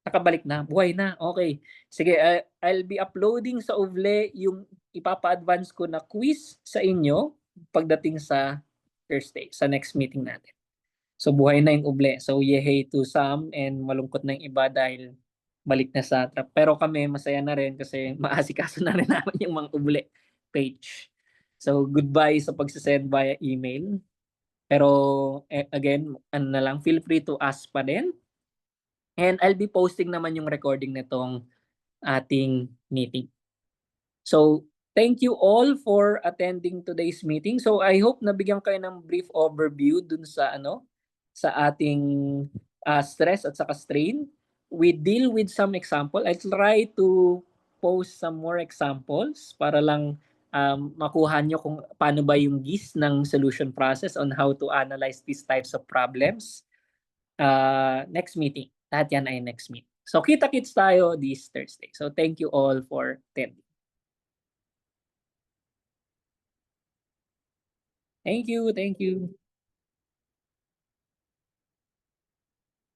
Nakabalik na, buhay na. Okay. Sige, I'll be uploading sa Uvle yung ipapa-advance ko na quiz sa inyo pagdating sa Thursday, sa next meeting natin. So buhay na yung Uvle. So yehey to some and malungkot na yung iba dahil balik na sa trap. Pero kami masaya na rin kasi maasikaso na rin namin yung mga Uvle page. So goodbye sa pagsisend via email. Pero again, ano na lang, feel free to ask pa din. And I'll be posting naman yung recording nitong ating meeting. So, thank you all for attending today's meeting. So, I hope nabigyan kayo ng brief overview dun sa sa ating stress at saka strain. We deal with some example. I'll try to post some more examples para lang makuha nyo kung paano ba yung gist ng solution process on how to analyze these types of problems. Next meeting. Lahat yan ay next meeting. So kita-kits tayo this Thursday. So thank you all for attending. Thank you. Thank you.